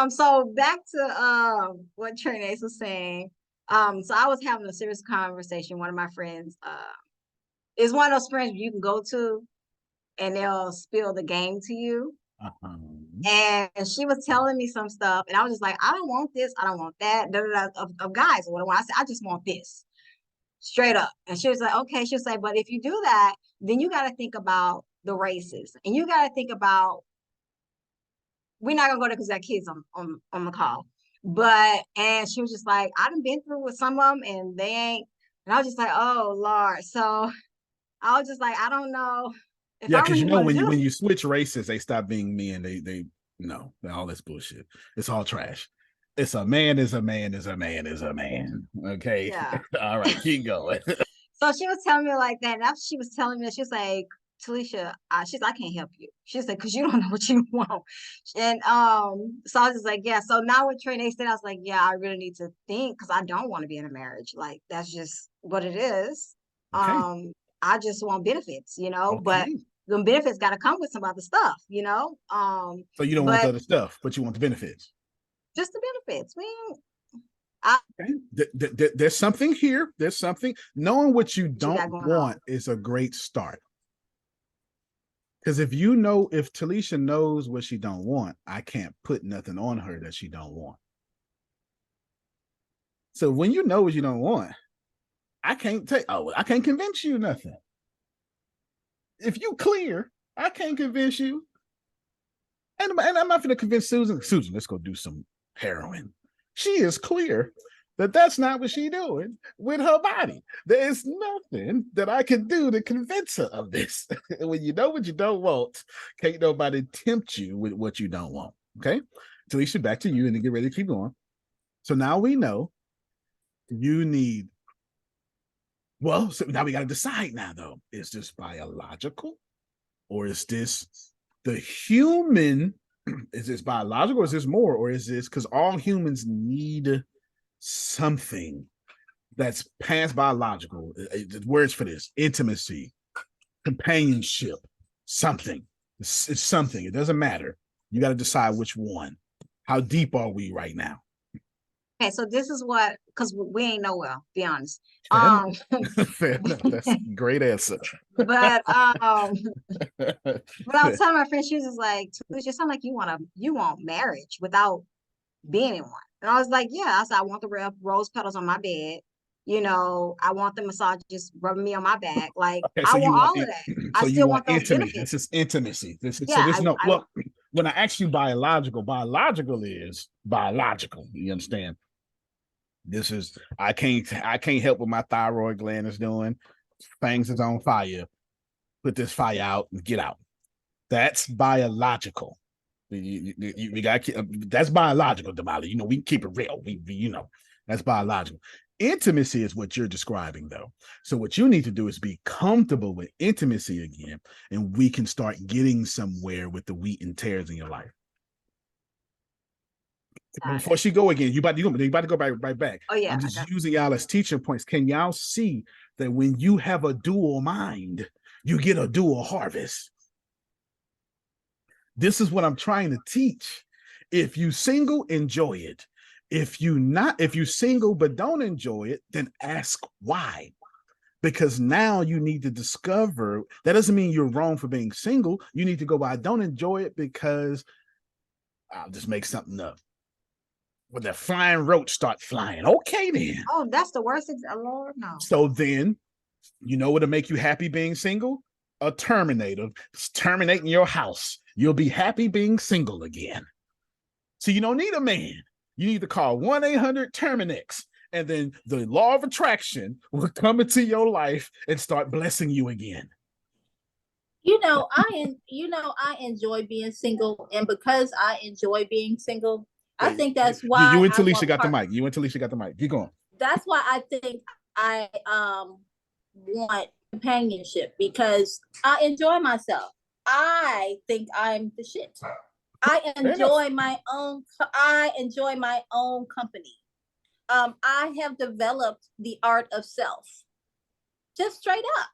So back to what Trey Nace was saying. So I was having a serious conversation. One of my friends is one of those friends you can go to and they'll spill the game to you. And she was telling me some stuff, and I was just like, I don't want this, I don't want that, of guys or whatever. I said, I just want this, straight up. And she was like, okay. She was like, but if you do that, then you got to think about the races, and you got to think about. We're not gonna go there because that kids on the call, and she was just like, I done been through with some of them, and they ain't. And I was just like, oh Lord. So I was just like, I don't know. Yeah, because when you switch races, they stop being men. They no, all this bullshit. It's all trash. It's a man is a man is a man is a man. Okay. Yeah. All right, keep going. So she was telling me like that. And after she was telling me, she was like, Talisha, she's like, I can't help you. She said, because you don't know what you want. And so I was just like, yeah. So now with Trey said, I was like, yeah, I really need to think because I don't want to be in a marriage. Like that's just what it is. Okay. I just want benefits, but the benefits got to come with some other stuff, So you don't want the other stuff, but you want the benefits. Just the benefits. Okay. There's something here. There's something. Knowing what you don't want is a great start. Because if Talisha knows what she don't want, I can't put nothing on her that she don't want. So when you know what you don't want, I can't convince you nothing. If you clear, I can't convince you. And I'm not going to convince Susan, let's go do some heroin. She is clear that that's not what she's doing with her body. There is nothing that I can do to convince her of this. When you know what you don't want, can't nobody tempt you with what you don't want. Okay? Talisha, back to you and then get ready to keep going. So now we know you need. Well, so now we got to decide now, though. Is this biological or is this the human? Is this biological or is this more? Or is this because all humans need something that's past biological? Words for this: intimacy, companionship, something. It's something. It doesn't matter. You got to decide which one. How deep are we right now? Okay, so this is what, because we ain't nowhere, be honest. Fair enough. That's a great answer. But I was telling my friend, she was just like, it just sound like you want marriage without being in one. And I was like, yeah. I said, I want the rose petals on my bed. I want the massages rubbing me on my back. Like, okay, so I want all of that. I still want those benefits. This is intimacy. When I ask you biological is biological. You understand? This is I can't help what my thyroid gland is doing. Things is on fire. Put this fire out and get out. That's biological. We got that's biological, Damali. You know, we keep it real. We that's biological. Intimacy is what you're describing, though. So what you need to do is be comfortable with intimacy again, and we can start getting somewhere with the wheat and tares in your life. Before she go again, you about to go right back. Oh yeah. I'm just using y'all as teaching points. Can y'all see that when you have a dual mind, you get a dual harvest? This is what I'm trying to teach. If you single, enjoy it. If you single but don't enjoy it, then ask why. Because now you need to discover, that doesn't mean you're wrong for being single. You need to go, I don't enjoy it because I'll just make something up. When the flying roach start flying, okay then. Oh, that's the worst thing. Lord, no. So then, you know what'll make you happy being single? A Terminator. It's terminating your house. You'll be happy being single again. So you don't need a man. You need to call 1-800-TERMINEX, and then the law of attraction will come into your life and start blessing you again. I enjoy being single, and because I enjoy being single, I think that's why you and Talisha got the mic. You and Talisha got the mic. Keep going. That's why I think I want companionship, because I enjoy myself. I think I'm the shit. I enjoy my own company. I have developed the art of self. Just straight up.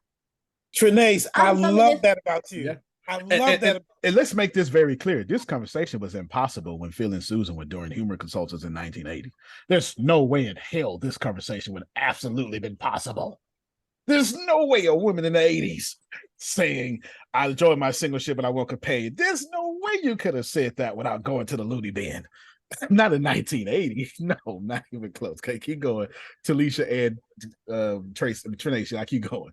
Trinace, I love that about you. Yeah. I love that. And let's make this very clear. This conversation was impossible when Phil and Susan were doing humor consultants in 1980. There's no way in hell this conversation would absolutely been possible. There's no way a woman in the 80s saying, I enjoy my singleship and I won't pay. There's no way you could have said that without going to the loony bin. Not in 1980. No, not even close. Okay, keep going. Talisha and Trinace, I keep going.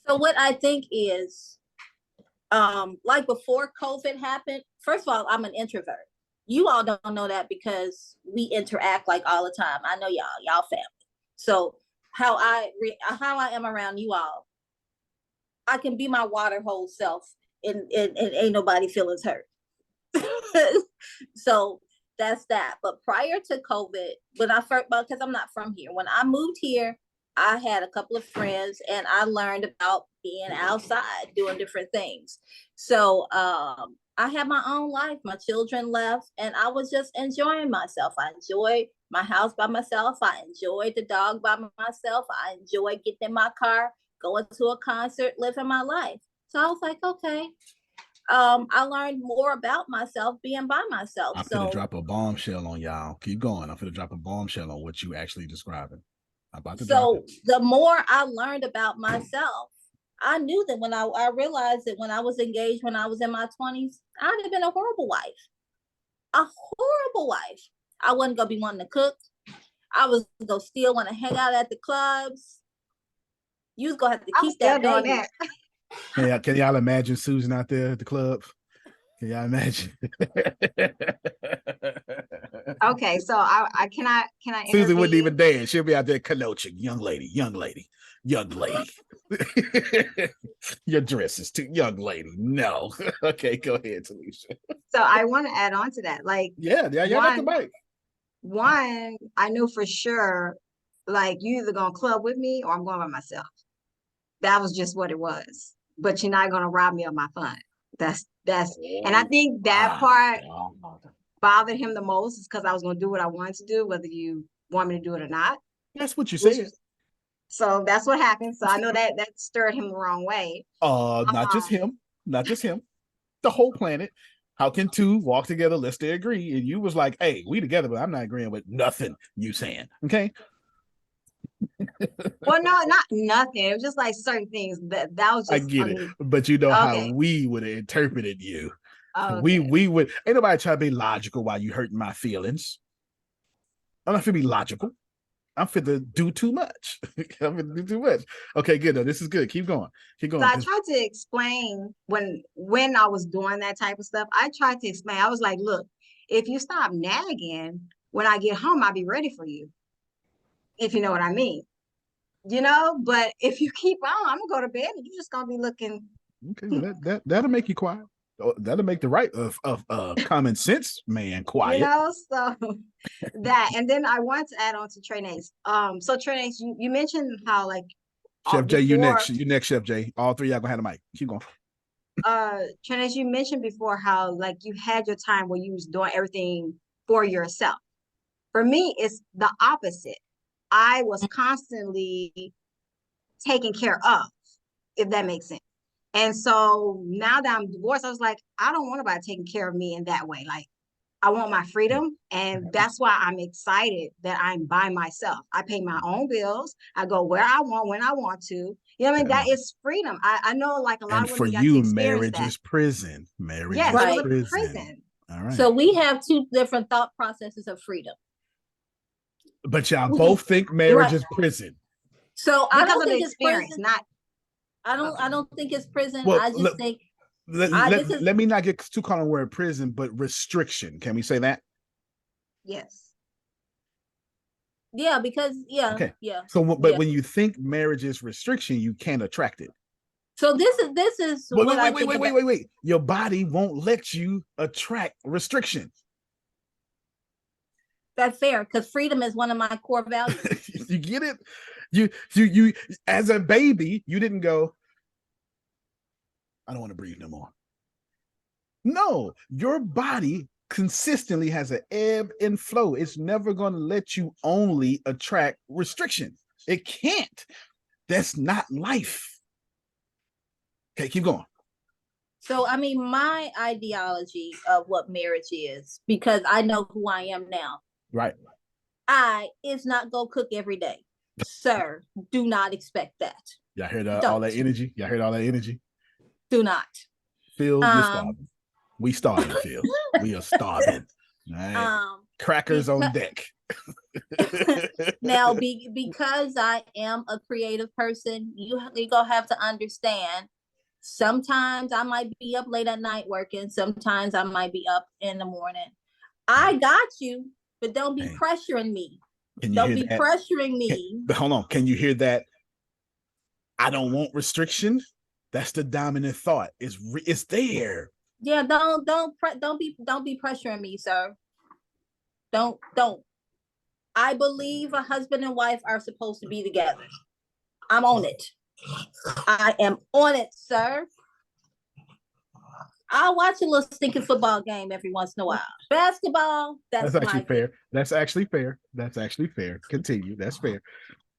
So what I think is, like before COVID happened, first of all, I'm an introvert. You all don't know that because we interact like all the time. I know y'all family. So how I am around you all, I can be my water hole self and ain't nobody feelings hurt. So that's that. But prior to COVID, when I first, because I'm not from here, when I moved here, I had a couple of friends and I learned about being outside, doing different things. So I had my own life. My children left and I was just enjoying myself. I enjoyed my house by myself. I enjoyed the dog by myself. I enjoyed getting in my car, going to a concert, living my life. So I was like, okay. I learned more about myself being by myself. I'm gonna drop a bombshell on y'all. Keep going. I'm gonna drop a bombshell on what you actually describing. I'm about to drop it. The more I learned about myself, I knew that when I realized that when I was engaged, when I was in my 20s, I'd have been a horrible wife. A horrible wife. I wasn't gonna be wanting to cook. I was gonna still want to hang out at the clubs. You was gonna have to keep that baby. Can y'all imagine Susan out there at the club? Can y'all imagine? Okay, so I can Susan wouldn't even dance. She'll be out there coaching. Young lady. Your dress is too young lady. No. Okay, go ahead, Talisha. So I want to add on to that. Like, y'all got the mic. One, I knew for sure, like, you either gonna club with me or I'm going by myself. That was just what it was. But you're not gonna rob me of my fun. That's and I think that part bothered him the most is because I was gonna do what I wanted to do, whether you want me to do it or not. That's what you said. So that's what happened. So I know that stirred him the wrong way. Not just him. The whole planet. How can two walk together lest they agree? And you was like, hey, we together, but I'm not agreeing with nothing you saying. Okay. Well, no, not nothing. It was just like certain things that was just, I get it, but you know how we would have interpreted you. Okay. We would, ain't nobody try to be logical while you hurting my feelings. I'm not gonna be logical. I'm finna do too much. Okay, good. No, this is good. Keep going. So I tried to explain when I was doing that type of stuff. I tried to explain. I was like, look, if you stop nagging, when I get home, I'll be ready for you. if you know what I mean. But if you keep on, I'm gonna go to bed and you're just gonna be looking. Okay, well, that'll make you quiet. That'll make the right of common sense man quiet. So that, and then I want to add on to Trey Nace. So Trey Nace, you mentioned how like Chef J, you next, Chef J. All three y'all gonna have the mic. Keep going. Trey Nace, you mentioned before how like you had your time where you was doing everything for yourself. For me, it's the opposite. I was constantly taken care of, if that makes sense. And so now that I'm divorced, I was like, I don't want nobody taking care of me in that way. Like, I want my freedom. And that's why I'm excited that I'm by myself. I pay my own bills. I go where I want, when I want to. You know what I mean? That is freedom. I know like a lot and of for women you, marriage is prison. Marriage is prison. All right. So we have two different thought processes of freedom. But y'all both think marriage is prison. So I don't think it's prison. I don't think it's prison. Well, I just think let me not get too caught on the word prison, but restriction. Can we say that? Yes. Yeah, because okay. Yeah. So, but when you think marriage is restriction, you can't attract it. So this is wait. Your body won't let you attract restriction. That's fair, because freedom is one of my core values. You get it? You as a baby, you didn't go, I don't want to breathe no more. No, your body consistently has an ebb and flow. It's never going to let you only attract restriction. It can't. That's not life. Okay, keep going. So, I mean, my ideology of what marriage is, because I know who I am now. Right. Is not go cook every day. Sir, do not expect that. Y'all heard all that energy? Y'all heard all that energy? Do not. Phil, you're starving. We starving, Phil. We are starving. All right. Crackers on deck. Now, because I am a creative person, you gonna have to understand. Sometimes I might be up late at night working. Sometimes I might be up in the morning. I got you, but don't be pressuring me. Don't be pressuring me. But hold on. Can you hear that? I don't want restriction. That's the dominant thought. It's there. Yeah, don't be pressuring me, sir. Don't. I believe a husband and wife are supposed to be together. I'm on it. I am on it, sir. I'll watch a little stinking football game every once in a while. Basketball, that's actually fair. That's actually fair. That's actually fair. Continue. That's fair.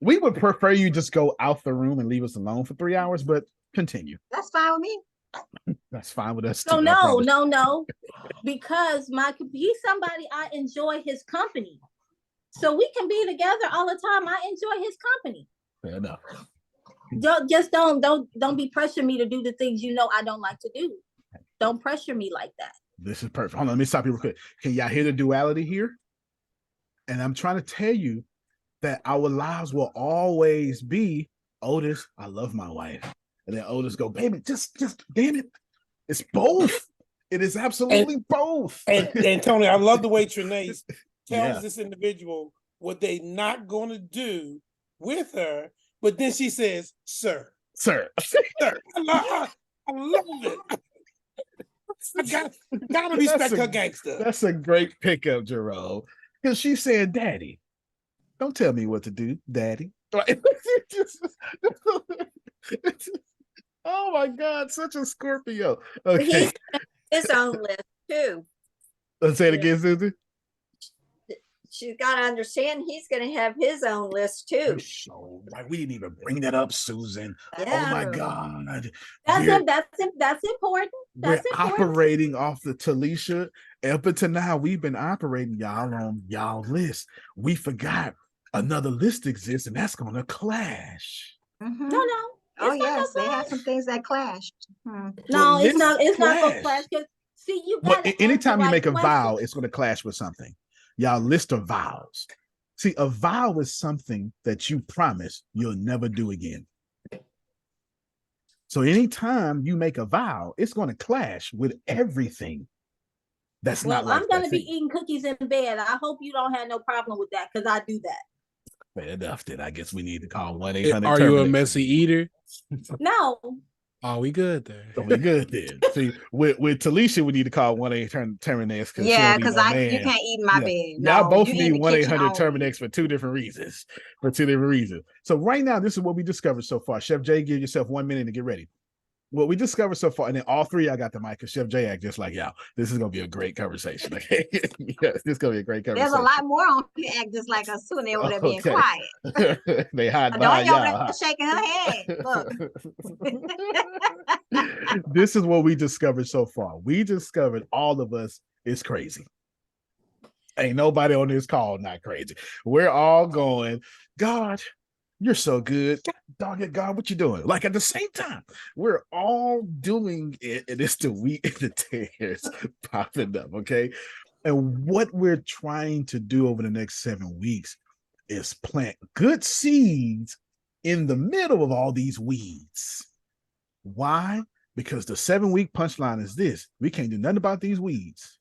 We would prefer you just go out the room and leave us alone for 3 hours, but continue. That's fine with me. That's fine with us too. No. Because he's somebody I enjoy his company. So we can be together all the time. I enjoy his company. Fair enough. Don't be pressuring me to do the things you know I don't like to do. Don't pressure me like that. This is perfect. Hold on, let me stop you real quick. Can y'all hear the duality here? And I'm trying to tell you that our lives will always be, Otis, I love my wife. And then Otis go, baby, just damn it. It's both. It is absolutely both. And Tony, I love the way Trinace tells this individual what they not going to do with her, but then she says, sir. Sir. I love it. I gotta respect her gangster. That's a great pickup, Jerome. Because she said, Daddy, don't tell me what to do, Daddy. Oh my God, such a Scorpio. Okay. His own list too. Let's say it again, Susie. She's got to understand he's going to have his own list too. So we didn't even bring that up, Susan. Yeah. Oh my God. That's important. We're operating off the Talisha. Up until now, we've been operating y'all on y'all list. We forgot another list exists, and that's gonna clash. Mm-hmm. No. Oh yes, they have some things that clashed. No, it's not gonna clash. See, you got anytime you make a vow, it's gonna clash with something. Y'all list of vows. See, a vow is something that you promise you'll never do again. So anytime you make a vow, it's going to clash with everything. I'm going to be eating cookies in bed. I hope you don't have no problem with that, because I do that. Fair enough. Then I guess we need to call 1-800. Are you a messy eater? No. Are we good there? So we good then. See, with Talisha, we need to call 1-800-Terminex because Yeah, because you can't eat in my bed. Y'all No, both you need in the kitchen 1-800-Terminex for two different reasons. So right now, this is what we discovered so far. Chef Jay, give yourself 1 minute to get ready. What we discovered so far, and then all three, I got the mic because Chef Jay act just like y'all. This is gonna be a great conversation. Okay, yes, this is gonna be a great conversation. There's a lot more on here act just like us too, and they over there being quiet. They hide Don't behind you over y'all. there shaking her head? Look. This is what we discovered so far. We discovered all of us is crazy. Ain't nobody on this call not crazy. We're all going, God, you're so good. God, dog it, God, what you doing? Like at the same time, we're all doing it, and it's the wheat and the tares popping up, okay? And what we're trying to do over the next 7 weeks is plant good seeds in the middle of all these weeds. Why? Because the 7-week punchline is this: we can't do nothing about these weeds.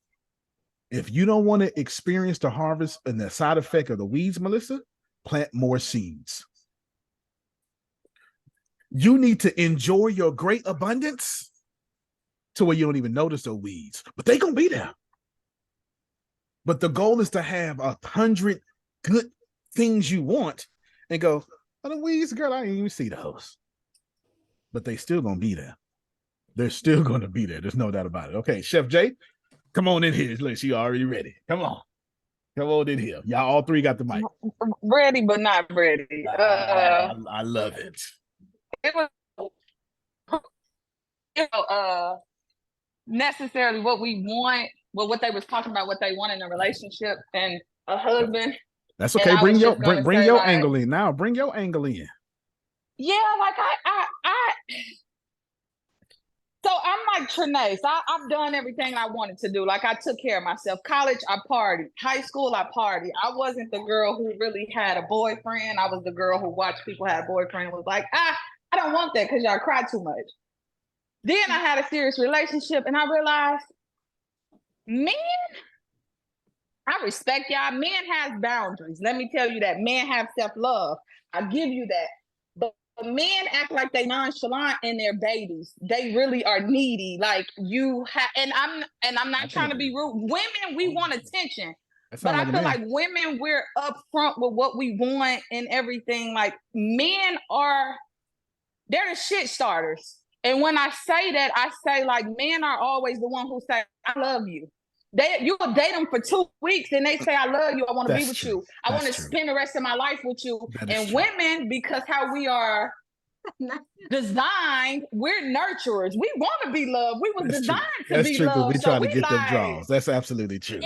If you don't want to experience the harvest and the side effect of the weeds, Melissa, plant more seeds. You need to enjoy your great abundance to where you don't even notice the weeds, but they're going to be there. But the goal is to have 100 good things you want and go, oh, the weeds, girl, I didn't even see those. But they still going to be there. They're still going to be there. There's no doubt about it. Okay, Chef Jay, come on in here. Look, she already ready. Come on in here. Y'all all three got the mic. Ready, but not ready. I love it. It was, necessarily what we want, what they was talking about, what they want in a relationship and a husband. That's okay. Bring your angle in now. Bring your angle in. Yeah, like so I'm like Trinace. I've done everything I wanted to do. Like I took care of myself. College, I partied. High school, I partied. I wasn't the girl who really had a boyfriend. I was the girl who watched people have a boyfriend and was like, I don't want that because y'all cry too much. Then I had a serious relationship and I realized, men, I respect y'all. Men have boundaries. Let me tell you that. Men have self-love. I give you that. But men act like they nonchalant in their babies. They really are needy. Like you have, and I'm not trying to be rude. Women, we want attention. But I feel like women, we're upfront with what we want and everything. Like men they're the shit starters. And when I say that, I say like men are always the one who say, I love you. You will date them for 2 weeks and they say, I love you. I want to be with you. I want to spend the rest of my life with you. And women, because how we are designed, we're nurturers. We want to be loved. We was designed to be loved. We trying to get them draws. That's absolutely true.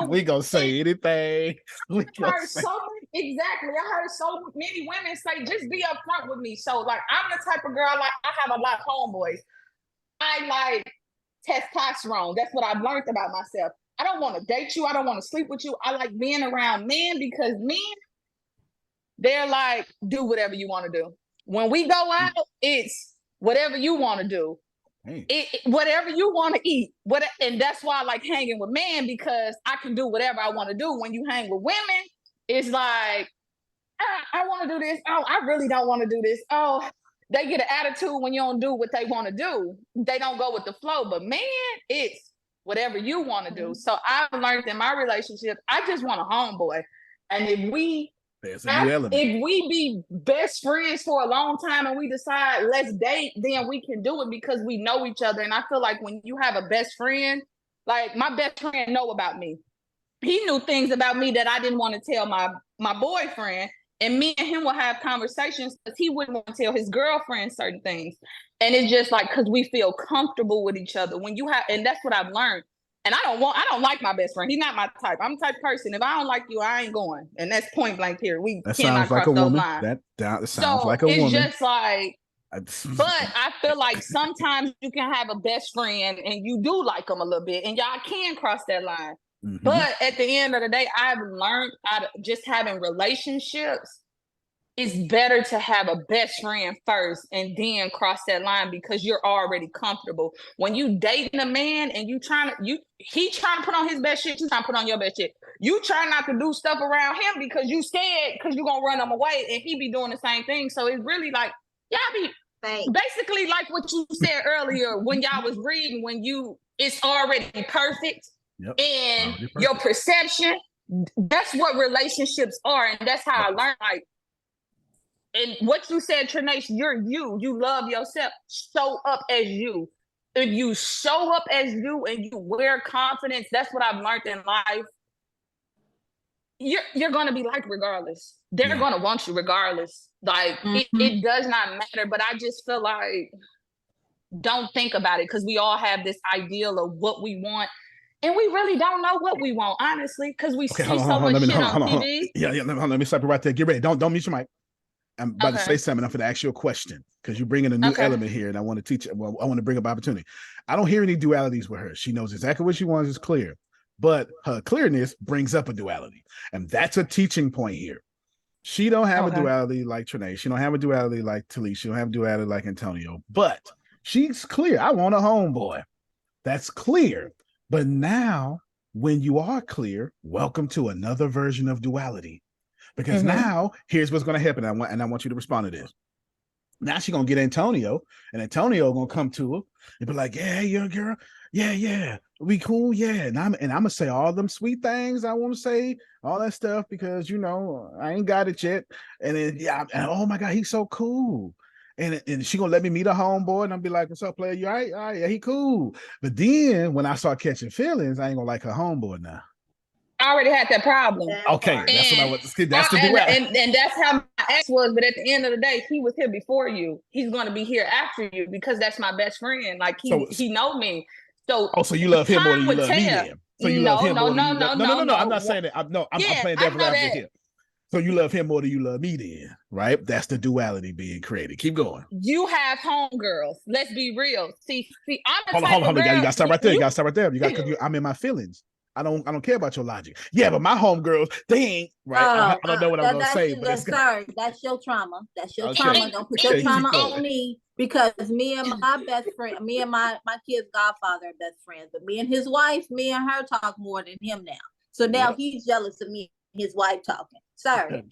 We gonna say anything. I heard so many women say, just be upfront with me. So like, I'm the type of girl, like I have a lot of homeboys. I like testosterone. That's what I've learned about myself. I don't want to date you. I don't want to sleep with you. I like being around men because men, they're like, do whatever you want to do. When we go out, it's whatever you want to do. Whatever you want to eat. And that's why I like hanging with men, because I can do whatever I want to do. When you hang with women, it's like, I want to do this. Oh, I really don't want to do this. Oh, they get an attitude when you don't do what they want to do. They don't go with the flow. But man, it's whatever you want to do. So I've learned in my relationship, I just want a homeboy. And if we be best friends for a long time and we decide let's date, then we can do it because we know each other. And I feel like when you have a best friend, like my best friend know about me. He knew things about me that I didn't want to tell my boyfriend. And me and him will have conversations because he wouldn't want to tell his girlfriend certain things. And it's just like, because we feel comfortable with each other. And that's what I've learned. And I don't like my best friend. He's not my type. I'm the type of person. If I don't like you, I ain't going. And that's point blank here. We cannot cross those lines. That sounds like a woman. It's just like, but I feel like sometimes you can have a best friend and you do like them a little bit and y'all can cross that line. But at the end of the day, I've learned out of just having relationships it's better to have a best friend first and then cross that line because you're already comfortable. When you dating a man and he trying to put on his best shit, you trying to put on your best shit. You try not to do stuff around him because you scared because you're gonna run him away and he be doing the same thing. So it's really like y'all be basically like what you said earlier when y'all was reading, when it's already perfect. Yep. And your perception, that's what relationships are. And that's how I learned, like, and what you said, Trinace, you're you love yourself. Show up as you. If you show up as you and you wear confidence, that's what I've learned in life. You're gonna be liked regardless. They're gonna want you regardless. Like it does not matter. But I just feel like don't think about it because we all have this ideal of what we want. And we really don't know what we want, honestly, because we see so much shit on TV. Yeah, let me stop you right there. Get ready. Don't mute your mic. I'm about to say something. I'm going to ask you a question because you're bringing a new element here, and I want to teach. Well, I want to bring up opportunity. I don't hear any dualities with her. She knows exactly what she wants. It's clear, but her clearness brings up a duality, and that's a teaching point here. She don't have a duality like Trinae. She don't have a duality like Talise. She don't have a duality like Antonio. But she's clear. I want a homeboy. That's clear. But now, when you are clear, welcome to another version of duality. Because now, here's what's going to happen. I want you to respond to this. Now she's going to get Antonio, and Antonio going to come to her and be like, yeah, you're a girl. Yeah. We cool. Yeah. And I'm going to say all them sweet things I want to say, all that stuff, because, I ain't got it yet. And then, oh my God, he's so cool. And she gonna let me meet a homeboy, and I'll be like, "What's up, player? You all right? All right, yeah, he cool." But then when I start catching feelings, I ain't gonna like her homeboy now. I already had that problem. Okay, that's what I want to see. That's the duality. And that's how my ex was. But at the end of the day, he was here before you. He's gonna be here after you because that's my best friend. Like he know me. So so you love him more than you love me, then? So you love him more than you love. No. I'm not saying that. I'm playing devil's advocate here. So you love him more than you love me, then, right? That's the duality being created. Keep going. You have homegirls. Let's be real. See, I'm hold on. You gotta stop right there. You gotta stop right there. Because I'm in my feelings. I don't care about your logic. Yeah, but my homegirls, they ain't right. I don't know what I'm gonna say. But sorry, that's your trauma. That's your trauma. Don't put your trauma on me because me and my best friend, me and my kid's godfather are best friends. But me and his wife, me and her talk more than him now. So now he's jealous of me and his wife talking. Sorry.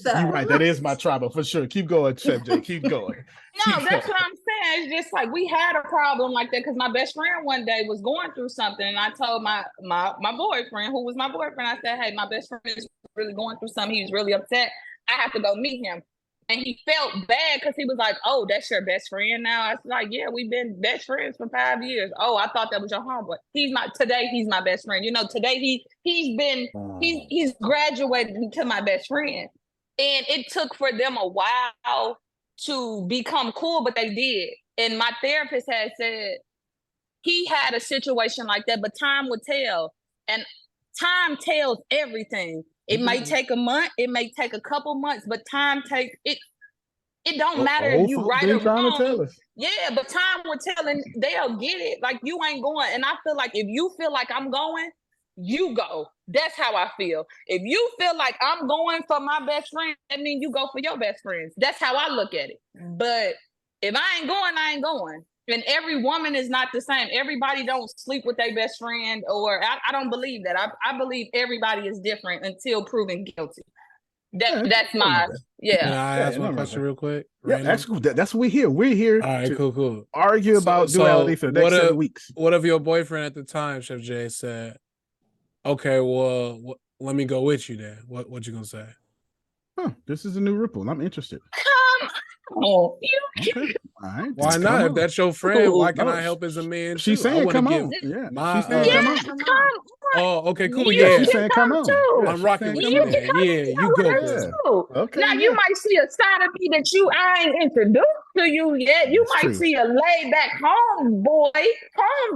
You're right. That is my trauma for sure. Keep going, Chef J. Keep going. That's what I'm saying. It's just like we had a problem like that because my best friend one day was going through something, and I told my boyfriend, who was my boyfriend, I said, "Hey, my best friend is really going through something. He was really upset. I have to go meet him." And he felt bad because he was like, "Oh, that's your best friend now?" I was like, "Yeah, we've been best friends for 5 years." "Oh, I thought that was your homeboy." He's not. Today, he's my best friend. Today he's graduated into my best friend. And it took for them a while to become cool, but they did. And my therapist had said he had a situation like that, but time would tell. And time tells everything. It might take a month, it may take a couple months, but time takes it. It don't matter if you right or wrong. Yeah, but time will tell, and they'll get it. Like you ain't going. And I feel like if you feel like I'm going, you go. That's how I feel. If you feel like I'm going for my best friend, that means you go for your best friends. That's how I look at it. But if I ain't going, I ain't going. And every woman is not the same. Everybody don't sleep with their best friend, or I don't believe that. I believe everybody is different until proven guilty. That's my Can I ask one question real quick? Yeah, that's cool. That's what we're here. We're here. All right, cool. Argue about duality for the next 7 weeks. What if your boyfriend at the time, Chef J, said, "Okay, well, let me go with you then"? What you gonna say? This is a new ripple. I'm interested. Come on. Okay. All right. Why not? If that's your friend, why can I help as a man? She's saying come on. Yeah. She's saying come on. Oh, okay, cool. She's saying come on. I'm rocking with you. Yeah, you go. Okay. Now you might see a side of me that I ain't introduced to you yet. You might see a laid back home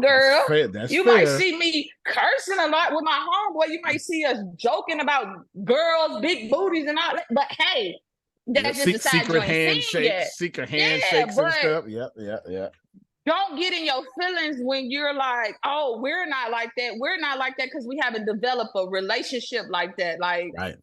girl. You might see me cursing a lot with my homeboy. You might see us joking about girls, big booties, and all that. But hey, that's just a side secret handshakes, and stuff. Yep. Don't get in your feelings when you're like, "Oh, we're not like that. We're not like that," because we haven't developed a relationship like that. Like, right.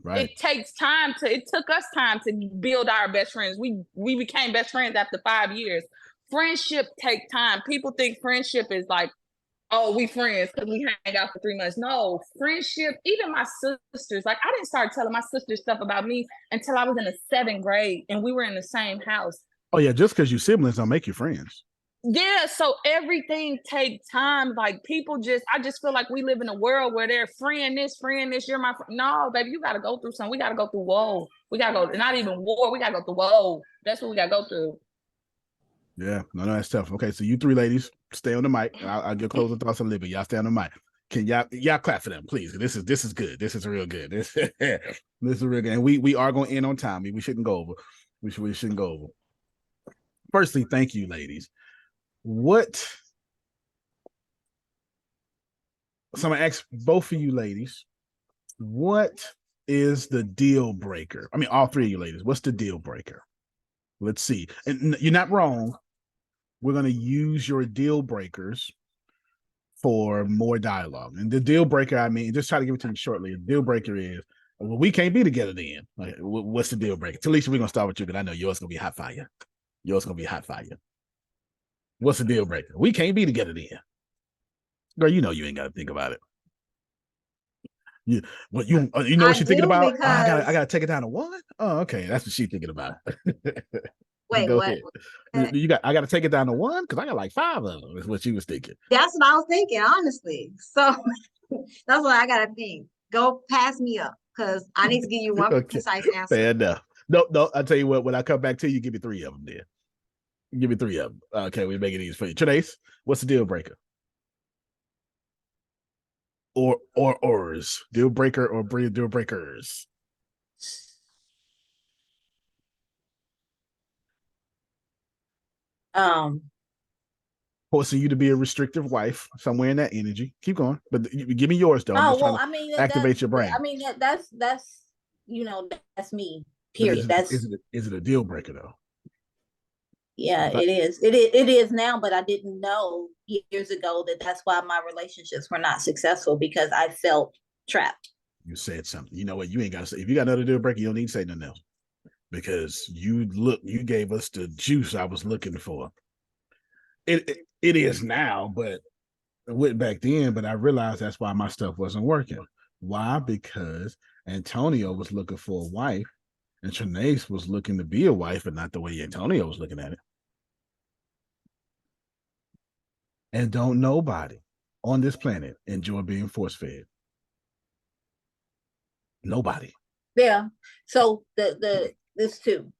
Right. It takes time it took us time to build our best friends. We became best friends after 5 years. Friendship take time. People think friendship is like, oh, we friends because we hang out for 3 months. No, friendship, even my sisters, like I didn't start telling my sisters stuff about me until I was in the 7th grade and we were in the same house. Oh yeah, just because you siblings don't make you friends. Yeah, so everything takes time. Like people I just feel like we live in a world where they're friend this, you're my friend. No, baby, you gotta go through something. We gotta go through woe. We gotta go, not even war, we gotta go through woe. That's what we gotta go through. Yeah, no, that's tough. Okay, so you 3 ladies stay on the mic. I'll get closing thoughts a little bit. Y'all stay on the mic. Can y'all clap for them, please? This is good. This is real good. This is real good. And we are going to end on time. We shouldn't go over. We shouldn't go over. Firstly, thank you, ladies. So I'm gonna ask both of you ladies, what is the deal breaker? I mean, all 3 of you ladies, what's the deal breaker? Let's see. And you're not wrong. We're going to use your deal breakers for more dialogue. And the deal breaker, I mean, just try to give it to you shortly. The deal breaker is, well, we can't be together then. Like, what's the deal breaker? Talisha, we're going to start with you because I know yours going to be hot fire. What's the deal breaker? We can't be together then. Girl, you know you ain't got to think about it. You know what she's thinking about? Oh, I gotta take it down to 1. Oh, okay, that's what she's thinking about. Wait, what? I gotta take it down to 1 because I got like 5 of them. Is what she was thinking. That's what I was thinking, honestly. So that's what I gotta think. Go pass me up because I need to give you one precise answer. Fair enough. No. I'll tell you what. When I come back to you, give me 3 of them. Then give me 3 of them. Okay, we make it easy for you. Trinace, what's the deal breaker? Ors. Deal breaker or deal breakers? Forcing you to be a restrictive wife, somewhere in that energy. Keep going, but give me yours though. Activate your brain. I mean, that's that's me. Period. Is it a deal breaker though? Yeah, it is. It is now, but I didn't know years ago that that's why my relationships were not successful because I felt trapped. You said something. You know what? You ain't got to say. If you got another deal breaker, you don't need to say nothing else because you gave us the juice I was looking for. It is now, but I went back then. But I realized that's why my stuff wasn't working. Why? Because Antonio was looking for a wife, and Trinace was looking to be a wife, but not the way Antonio was looking at it. And don't nobody on this planet enjoy being force-fed. Nobody. Yeah. So this too.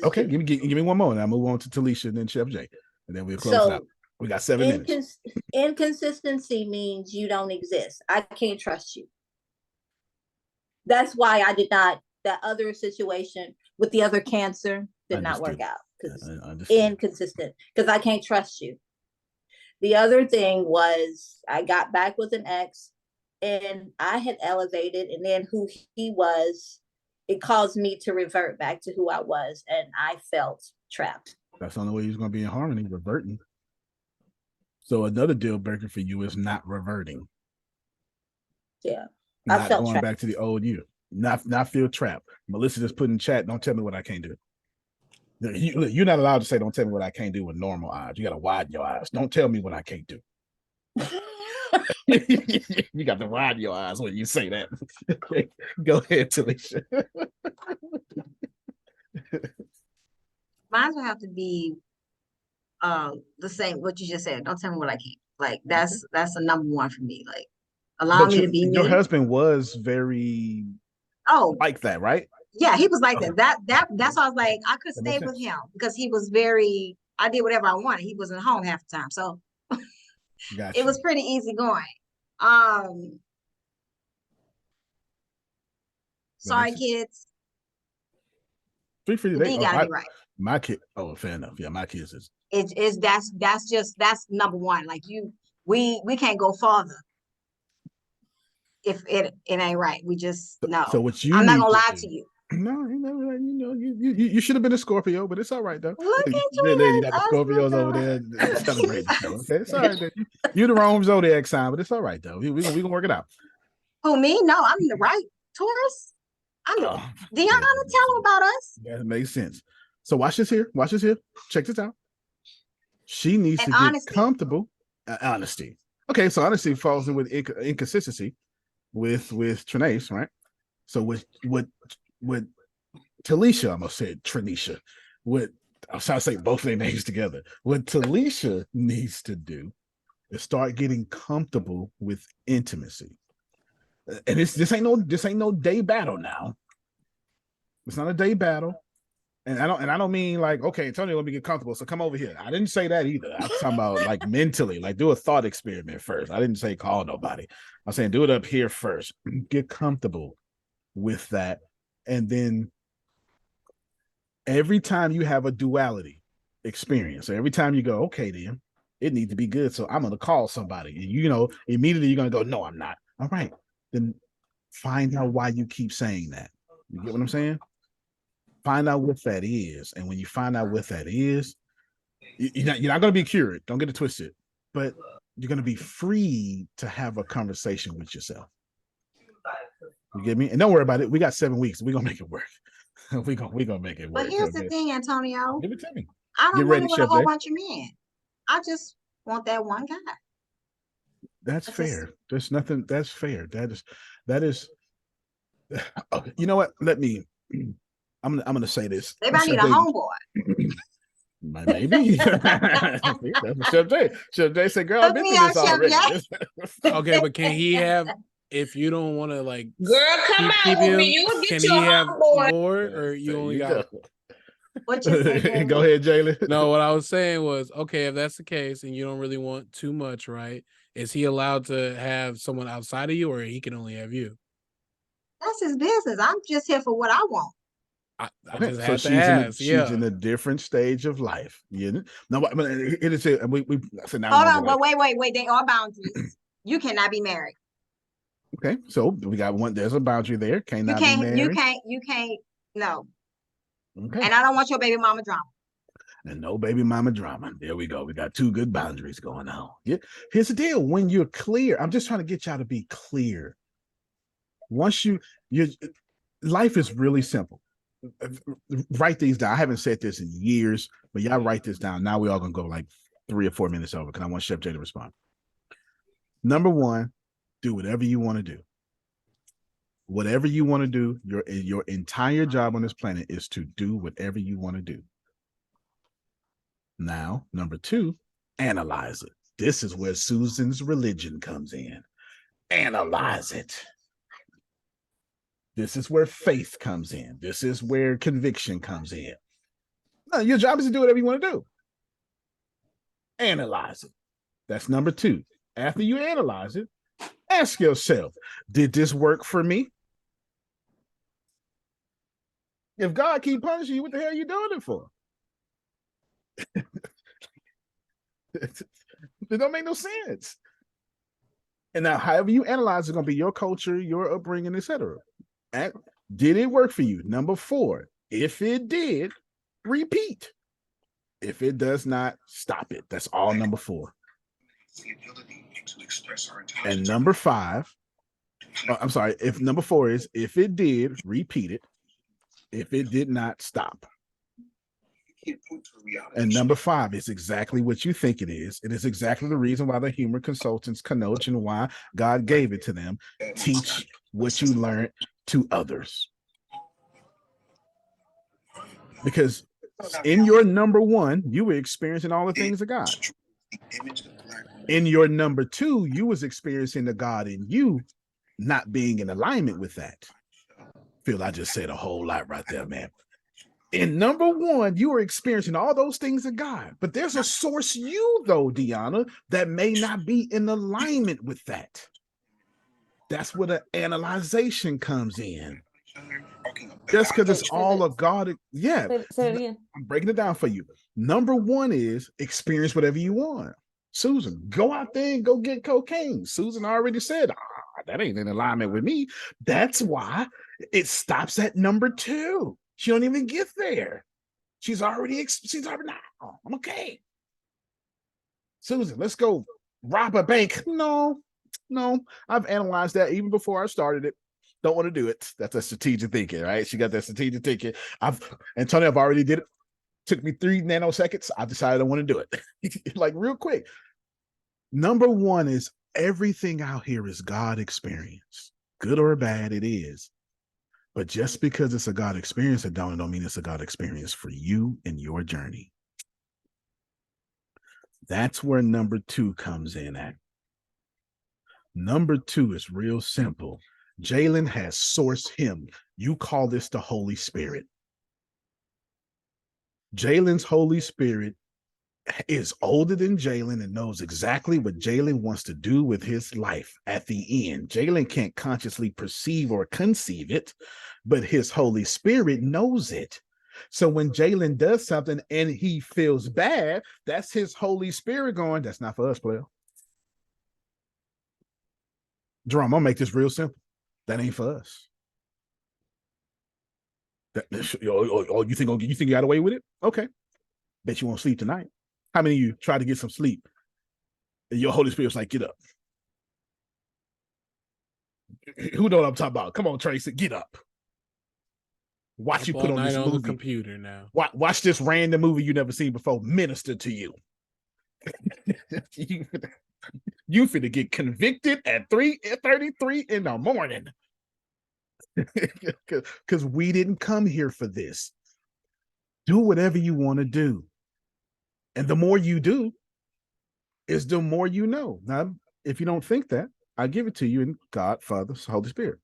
Okay, give me one more, and I'll move on to Talisha and then Chef J, and then we'll close it out. We got 7 minutes. Inconsistency means you don't exist. I can't trust you. That's why I did not. That other situation with the other cancer did not work out because inconsistent. Because I can't trust you. The other thing was I got back with an ex, and I had elevated, and then who he was, it caused me to revert back to who I was, and I felt trapped. That's the only way he's going to be in harmony, reverting. So another deal breaker for you is not reverting. Yeah, I felt going trapped. Back to the old you. Not feel trapped. Melissa just put in chat, don't tell me what I can't do. You're not allowed to say, don't tell me what I can't do with normal eyes. You got to widen your eyes. Don't tell me what I can't do. You got to widen your eyes when you say that. Go ahead, Talisha. Mine will have to be the same, what you just said. Don't tell me what I can't. Like, that's a number 1 for me. Like, allow me to be me. Your husband was very like that, right? Yeah, he was like that. That's why I was like, I could stay with him because he was very, I did whatever I wanted. He wasn't home half the time. So it was pretty easy going. Sorry, kids. 3 for today. You gotta be right. My kid. Oh, fair enough. Yeah, my kids is. That's number 1. Like we can't go farther if it ain't right. We just no. So what I'm not gonna lie to you. No, you should have been a Scorpio, but it's all right though. Look at you, you got the Scorpios over there celebrating. Okay, it's all right. You're the wrong zodiac sign, but it's all right though. We gonna work it out. Who, me? No, I'm the right Taurus. I know. Deanna, tell them about us. That makes sense. So watch this here. Watch this here. Check this out. She needs to get comfortable. Honesty. Okay, so honesty falls in with inconsistency with Trinace, right? So with Talisha, I almost said Trinisha. I was trying to say both their names together. What Talisha needs to do is start getting comfortable with intimacy. And this ain't no day battle now. It's not a day battle. And I don't mean like, okay, Antonio, let me get comfortable. So come over here. I didn't say that either. I'm talking about like mentally, like do a thought experiment first. I didn't say call nobody. I'm saying do it up here first. Get comfortable with that. And then every time you have a duality experience, so every time you go, okay, then it needs to be good. So I'm gonna call somebody. And immediately you're gonna go, no, I'm not. All right. Then find out why you keep saying that. You get what I'm saying? Find out what that is. And when you find out what that is, you're not going to be cured. Don't get it twisted. But you're going to be free to have a conversation with yourself. You get me? And don't worry about it. We got 7 weeks. We're going to make it work. We're going to make it work. But here's the thing, Antonio. Give it to me. I don't want it with a whole bunch of men. I just want that one guy. That's fair. There's nothing. That's fair. That is. You know what? I'm gonna say this. Maybe I need a homeboy. Maybe. That's Chef J. Chef J said, "Girl, I've been through this already." Okay, but can he have? If you don't want to, like, girl, come out with me. You can get he your have homeboy. more, or you only got? What you say? Go ahead, Jalen. No, what I was saying was, okay, if that's the case, and you don't really want too much, right? Is he allowed to have someone outside of you, or he can only have you? That's his business. I'm just here for what I want. I just so have she's to ask. she's in a different stage of life. No, but it is. We so now. Hold on, but wait. There are boundaries. You cannot be married. Okay, so we got one. There's a boundary there. Be married. You can't. No. Okay. And I don't want your baby mama drama. And no baby mama drama. There we go. We got 2 good boundaries going on. Yeah. Here's the deal. When you're clear, I'm just trying to get y'all to be clear. Once your life is really simple. Write these down. I haven't said this in years, but y'all write this down. Now we all gonna go like 3 or 4 minutes over because I want Chef J to respond. Number 1, do whatever you want to do. Whatever you want to do, your entire job on this planet is to do whatever you want to do. Now, number 2, analyze it. This is where Susan's religion comes in. Analyze it. This is where faith comes in. This is where conviction comes in. No, your job is to do whatever you want to do. Analyze it. That's number 2. After you analyze it, ask yourself, did this work for me? If God keep punishing you, what the hell are you doing it for? It don't make no sense. And now, however you analyze, it's going to be your culture, your upbringing, etc. Did it work for you? Number 4, if it did, repeat. If it does not, stop it. That's all number 4. And number 5, I'm sorry, if number 4 is, if it did, repeat it. If it did not, stop. And number 5 is exactly what you think it is. It is exactly the reason why the humor consultants connote and why God gave it to them. Teach what you learned to others. Because in your number 1, you were experiencing all the things of God. In your number 2, you was experiencing the God in you not being in alignment with that. Phil, I just said a whole lot right there, man. In number 1, you are experiencing all those things of God, but there's a source you, though, Deanna, that may not be in alignment with that. That's where the analyzation comes in. Just because it's all of God. Yeah. Say it again. I'm breaking it down for you. Number 1 is experience whatever you want. Susan, go out there and go get cocaine. Susan already said, that ain't in alignment with me. That's why it stops at number 2. She don't even get there. She's already now. I'm okay. Susan, let's go rob a bank. No, I've analyzed that even before I started it. Don't want to do it. That's a strategic thinking, right? She got that strategic thinking. Antonio, I've already did it. Took me 3 nanoseconds. I decided I want to do it. Like real quick. Number one is everything out here is God experience. Good or bad, it is. But just because it's a God experience, it don't mean it's a God experience for you and your journey. That's where number 2 comes in at. Number 2 is real simple. Jalen has sourced him. You call this the Holy Spirit. Jalen's Holy Spirit is older than Jalen and knows exactly what Jalen wants to do with his life at the end. Jalen can't consciously perceive or conceive it, but his Holy Spirit knows it. So when Jalen does something and he feels bad, that's his Holy Spirit going, that's not for us, player. Jerome, I'm gonna make this real simple. That ain't for us. You think you got away with it? Okay. Bet you won't sleep tonight. How many of you try to get some sleep and your Holy Spirit's like, get up? Who know what I'm talking about? Come on, Tracy, get up. Watch you put on this movie. The computer now. Watch this random movie you never seen before minister to you. You finna get convicted at 3:33 in the morning. Because we didn't come here for this. Do whatever you want to do. And the more you do, is the more you know. Now, if you don't think that, I give it to you in God, Father, Holy Spirit.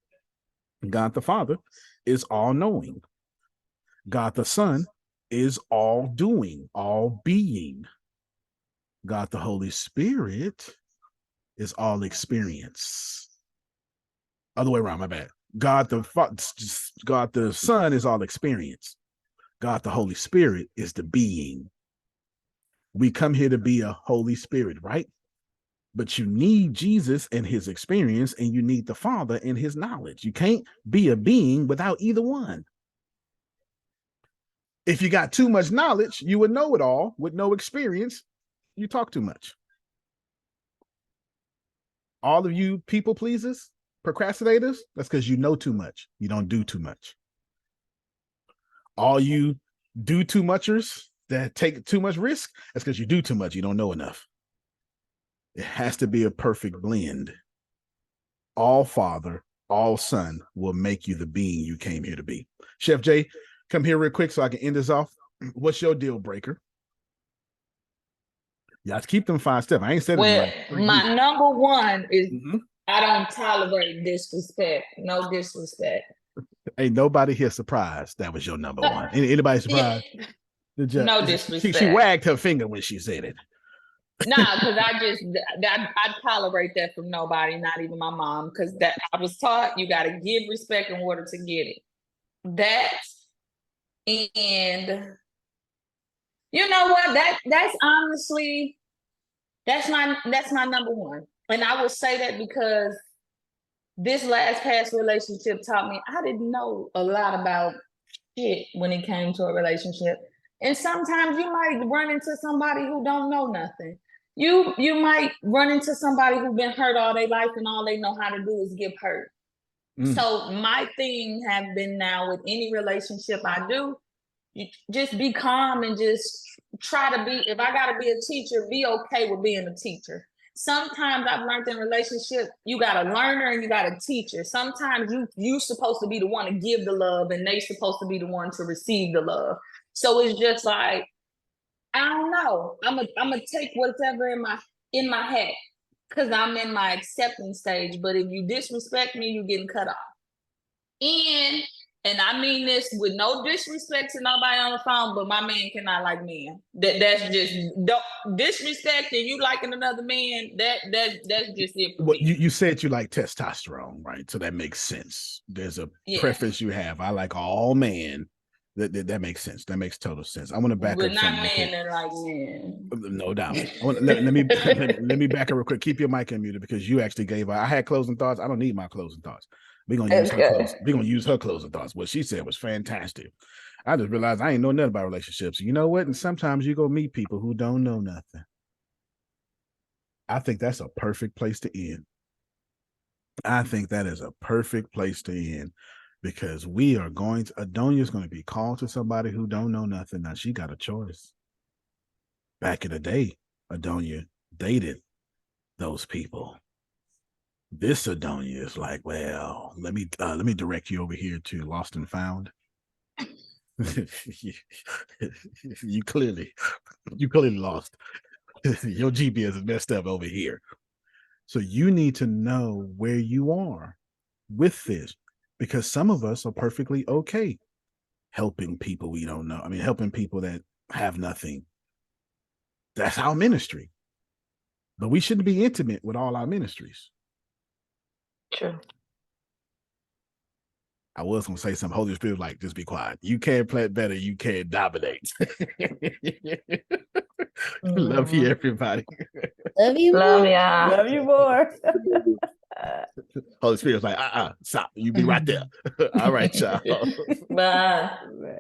God the Father is all-knowing. God the Son is all-doing, all-being. God the Holy Spirit is all-experience. Other way around, my bad. God the Son is all-experience. God the Holy Spirit is the being. We come here to be a Holy Spirit, right? But you need Jesus and his experience, and you need the Father and his knowledge. You can't be a being without either one. If you got too much knowledge, you would know it all. With no experience, you talk too much. All of you people pleasers, procrastinators, that's because you know too much. You don't do too much. All you do too muchers that take too much risk, that's because you do too much. You don't know enough. It has to be a perfect blend. All Father, all Son will make you the being you came here to be. Chef Jay, come here real quick so I can end this off. What's your deal breaker? Yeah, keep them 5 steps. I ain't said well, it like my number one is I don't tolerate disrespect. No disrespect. Ain't nobody here surprised that was your number one. Anybody surprised? No disrespect. She wagged her finger when she said it. Nah, because I tolerate that from nobody, not even my mom, because that I was taught you got to give respect in order to get it. That, and you know what? That's honestly that's my number one, and I would say that because this past relationship taught me I didn't know a lot about shit when it came to a relationship. And sometimes you might run into somebody who don't know nothing. You might run into somebody who's been hurt all their life and all they know how to do is give hurt. So my thing have been now with any relationship I do, you just be calm and just try to be, if I gotta be a teacher, be okay with being a teacher. Sometimes I've learned in relationship, you got a learner and you got a teacher. Sometimes you supposed to be the one to give the love and they supposed to be the one to receive the love. So it's just like, I don't know. I'm gonna take whatever in my head because I'm in my acceptance stage. But if you disrespect me, you're getting cut off. And I mean this with no disrespect to nobody on the phone, but my man cannot like men. That's just don't disrespect and you liking another man. That's just it. For well, me. You said you like testosterone, right? So that makes sense. There's a preference you have. I like all men. That makes sense. That makes total sense. I want to back up. But not men that like men. No doubt. Let me back up real quick. Keep your mic unmuted because you actually gave. I had closing thoughts. I don't need my closing thoughts. We're gonna use her closing thoughts. What she said was fantastic. I just realized I ain't know nothing about relationships. You know what? And sometimes you go meet people who don't know nothing. I think that's a perfect place to end. I think that is a perfect place to end, because we are going to, Adonia's going to be called to somebody who don't know nothing. Now she got a choice. Back in the day, Adonia dated those people. This Adonia is like, well, let me direct you over here to Lost and Found. you clearly lost. Your GPS is messed up over here. So you need to know where you are with this, because some of us are perfectly okay helping people we don't know. I mean, helping people that have nothing. That's our ministry. But we shouldn't be intimate with all our ministries. True. I was going to say something. Holy Spirit, like, just be quiet. You can't plant better. You can't dominate. Love you, everybody. Love you Love more. y'all. Love you more. Holy Spirit's like, stop. You be right there. All right, y'all. Bye.